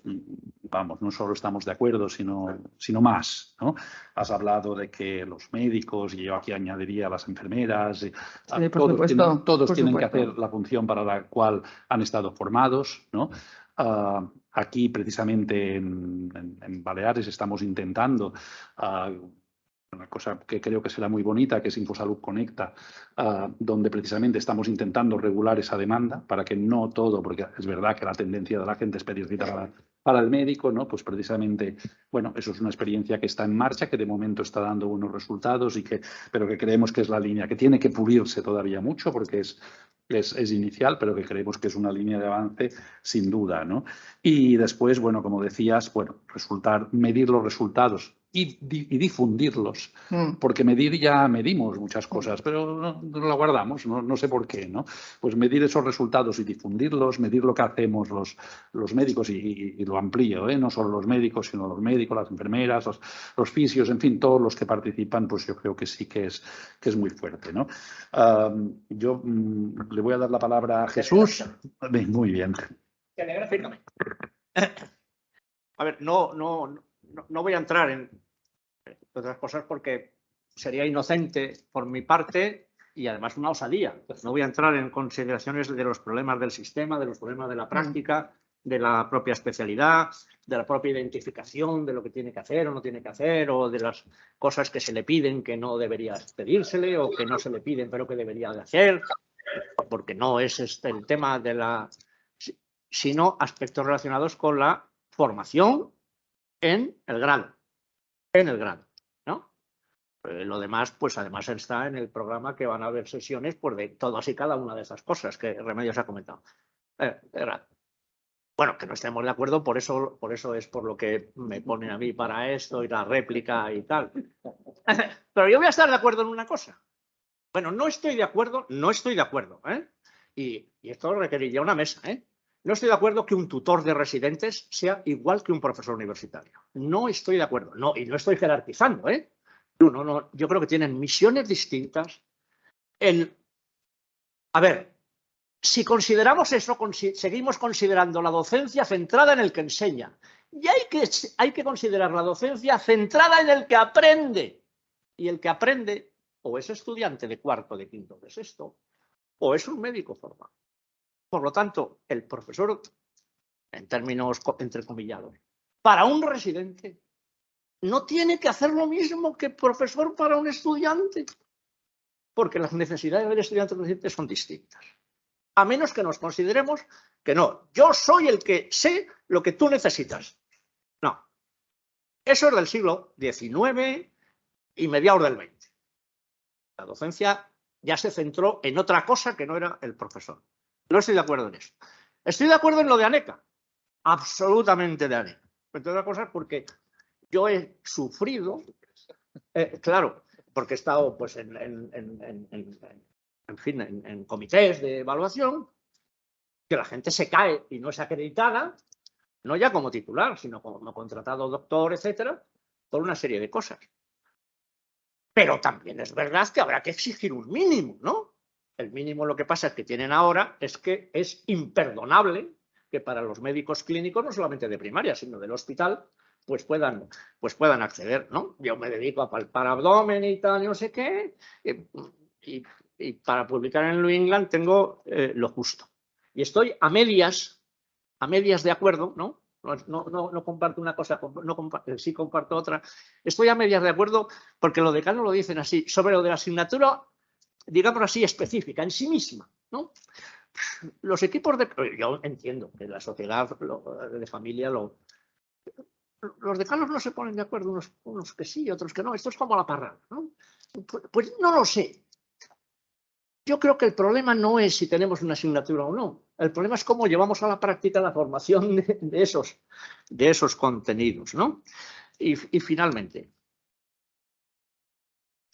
vamos, no solo estamos de acuerdo, sino más, ¿no? Has hablado de que los médicos, y yo aquí añadiría las enfermeras, Sí, todos tienen que hacer la función para la cual han estado formados, ¿no? Aquí, precisamente, en Baleares estamos intentando una cosa que creo que será muy bonita, que es Infosalud Conecta, donde precisamente estamos intentando regular esa demanda para que no todo, porque es verdad que la tendencia de la gente es pedir cita para el médico, ¿no? Pues precisamente, bueno, eso es una experiencia que está en marcha, que de momento está dando buenos resultados, pero que creemos que es la línea que tiene que pulirse todavía mucho porque es inicial, pero que creemos que es una línea de avance sin duda, ¿no? Y después, bueno, como decías, bueno, medir los resultados y difundirlos, porque medir ya medimos muchas cosas, pero no la guardamos, no sé por qué, ¿no? Pues medir esos resultados y difundirlos, medir lo que hacemos los médicos y lo amplío, ¿eh? No solo los médicos, sino los médicos, las enfermeras, los fisios, en fin, todos los que participan, pues yo creo que sí que es muy fuerte, ¿no? Yo le voy a dar la palabra a Jesús. Muy bien. A ver, no voy a entrar en otras cosas porque sería inocente por mi parte y además una osadía. No voy a entrar en consideraciones de los problemas del sistema, de los problemas de la práctica, de la propia especialidad, de la propia identificación de lo que tiene que hacer o no tiene que hacer, o de las cosas que se le piden que no debería pedírsele, o que no se le piden pero que debería de hacer, porque no es el tema de la... sino aspectos relacionados con la formación en el grado, ¿no? Lo demás, pues además está en el programa, que van a haber sesiones pues, de todas y cada una de esas cosas que Remedios ha comentado. Bueno, que no estemos de acuerdo, por eso es por lo que me ponen a mí para esto y la réplica y tal. Pero yo voy a estar de acuerdo en una cosa. Bueno, no estoy de acuerdo, ¿eh? Y esto requeriría una mesa, ¿eh? No estoy de acuerdo que un tutor de residentes sea igual que un profesor universitario. No estoy de acuerdo. No, y no estoy jerarquizando, ¿eh? No, yo creo que tienen misiones distintas. A ver, si consideramos eso, seguimos considerando la docencia centrada en el que enseña. Y hay que considerar la docencia centrada en el que aprende. Y el que aprende o es estudiante de cuarto, de quinto, de sexto, o es un médico formado. Por lo tanto, el profesor, en términos entrecomillados, para un residente, no tiene que hacer lo mismo que profesor para un estudiante, porque las necesidades del estudiante residente son distintas. A menos que nos consideremos que no, yo soy el que sé lo que tú necesitas. No. Eso es del siglo XIX y mediados del XX. La docencia ya se centró en otra cosa que no era el profesor. No estoy de acuerdo en eso. Estoy de acuerdo en lo de ANECA. Absolutamente de ANECA. Entre otras cosas porque yo he sufrido, claro, porque he estado pues, en fin, en comités de evaluación, que la gente se cae y no es acreditada, no ya como titular, sino como contratado doctor, etcétera, por una serie de cosas. Pero también es verdad que habrá que exigir un mínimo, ¿no? El mínimo, lo que pasa es que tienen ahora es que es imperdonable que para los médicos clínicos, no solamente de primaria, sino del hospital, pues puedan acceder, ¿no? Yo me dedico a palpar abdomen y tal, no sé qué, y para publicar en New England tengo lo justo. Y estoy a medias de acuerdo, ¿no? No comparto una cosa, sí comparto otra. Estoy a medias de acuerdo porque los decanos lo dicen así, sobre lo de la asignatura, digamos así, específica, en sí misma, ¿no? Los equipos de... Yo entiendo que la sociedad de familia los decanos no se ponen de acuerdo, unos que sí, otros que no. Esto es como la parranda, ¿no? Pues no lo sé. Yo creo que el problema no es si tenemos una asignatura o no. El problema es cómo llevamos a la práctica la formación de esos contenidos, ¿no? Y finalmente,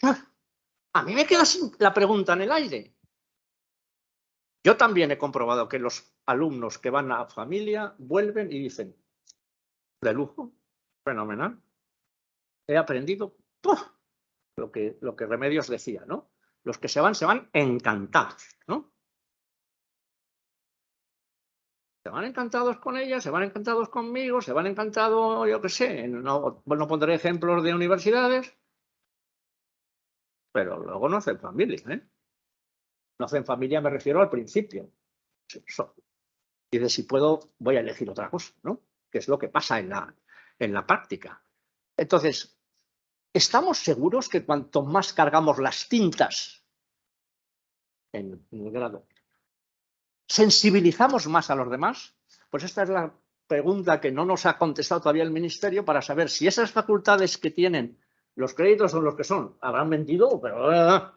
a mí me queda la pregunta en el aire. Yo también he comprobado que los alumnos que van a familia vuelven y dicen, de lujo, fenomenal, he aprendido lo que Remedios decía, ¿no? Los que se van encantados, ¿no? Se van encantados con ella, se van encantados conmigo, se van encantados, yo qué sé, no pondré ejemplos de universidades, pero luego no hacen familia, ¿eh? No hacen familia, me refiero al principio. Eso. Y de si puedo, voy a elegir otra cosa, ¿no? Que es lo que pasa en la práctica. Entonces, ¿estamos seguros que cuanto más cargamos las tintas en el grado, sensibilizamos más a los demás? Pues esta es la pregunta que no nos ha contestado todavía el Ministerio para saber si esas facultades que tienen los créditos son los que son. Habrán mentido, pero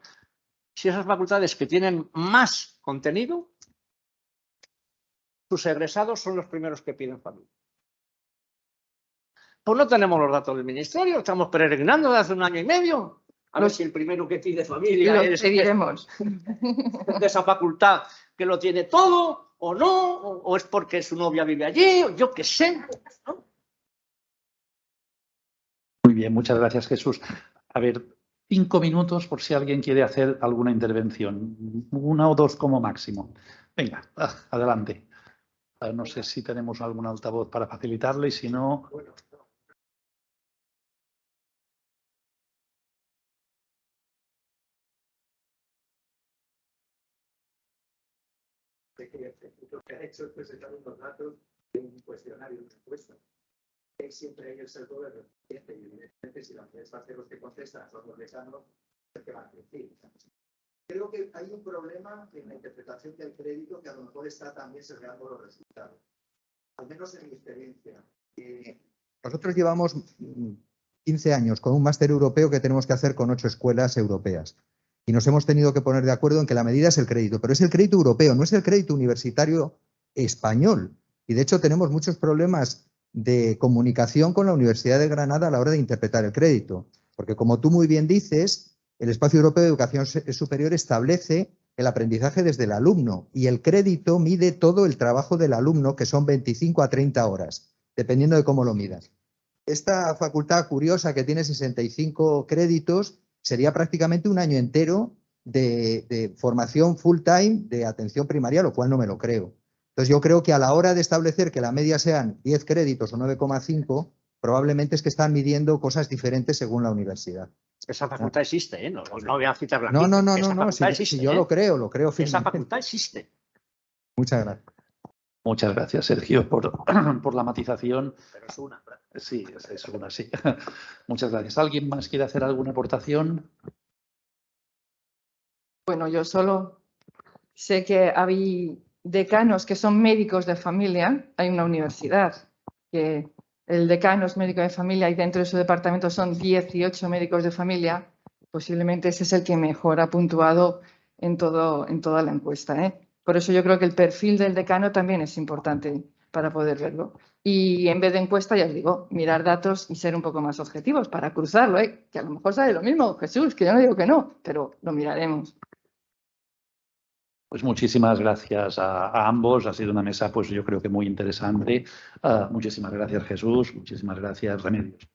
si esas facultades que tienen más contenido, sus egresados son los primeros que piden familia. Pues no tenemos los datos del Ministerio, estamos peregrinando desde hace 1 año y medio. A ver si el primero que pide familia es de esa facultad que lo tiene todo, o no, o es porque su novia vive allí, o yo qué sé, ¿no? Muy bien, muchas gracias, Jesús. A ver, 5 minutos por si alguien quiere hacer alguna intervención. 1 o 2 como máximo. Venga, adelante. No sé si tenemos algún altavoz para facilitarle y si no... Lo que ha hecho es presentar unos datos un cuestionario, una encuesta. Siempre hay el sesgo del recipiente y evidentemente si la universidad de los que contestan son los decanos, es que van a decir. Creo que hay un problema en la interpretación del crédito que a lo mejor está también sesgando los resultados. Al menos en mi experiencia. Nosotros llevamos 15 años con un máster europeo que tenemos que hacer con 8 escuelas europeas. Y nos hemos tenido que poner de acuerdo en que la medida es el crédito, pero es el crédito europeo, no es el crédito universitario español. Y de hecho tenemos muchos problemas de comunicación con la Universidad de Granada a la hora de interpretar el crédito. Porque como tú muy bien dices, el Espacio Europeo de Educación Superior establece el aprendizaje desde el alumno y el crédito mide todo el trabajo del alumno, que son 25 a 30 horas, dependiendo de cómo lo midas. Esta facultad curiosa que tiene 65 créditos sería prácticamente un año entero de formación full time de atención primaria, lo cual no me lo creo. Entonces yo creo que a la hora de establecer que la media sean 10 créditos o 9,5, probablemente es que están midiendo cosas diferentes según la universidad. Esa facultad existe, ¿eh? No voy a citarla aquí. No, si yo lo creo firmemente. Esa facultad existe. Muchas gracias. Muchas gracias, Sergio, por la matización. Pero es una. Sí, es una, sí. Muchas gracias. ¿Alguien más quiere hacer alguna aportación? Bueno, yo solo sé que hay decanos que son médicos de familia. Hay una universidad que el decano es médico de familia y dentro de su departamento son 18 médicos de familia. Posiblemente ese es el que mejor ha puntuado en toda la encuesta, ¿eh? Por eso yo creo que el perfil del decano también es importante para poder verlo. Y en vez de encuesta, ya os digo, mirar datos y ser un poco más objetivos para cruzarlo, ¿eh? Que a lo mejor sale lo mismo, Jesús, que yo no digo que no, pero lo miraremos. Pues muchísimas gracias a ambos. Ha sido una mesa, pues yo creo que muy interesante. Muchísimas gracias, Jesús. Muchísimas gracias, Remedios.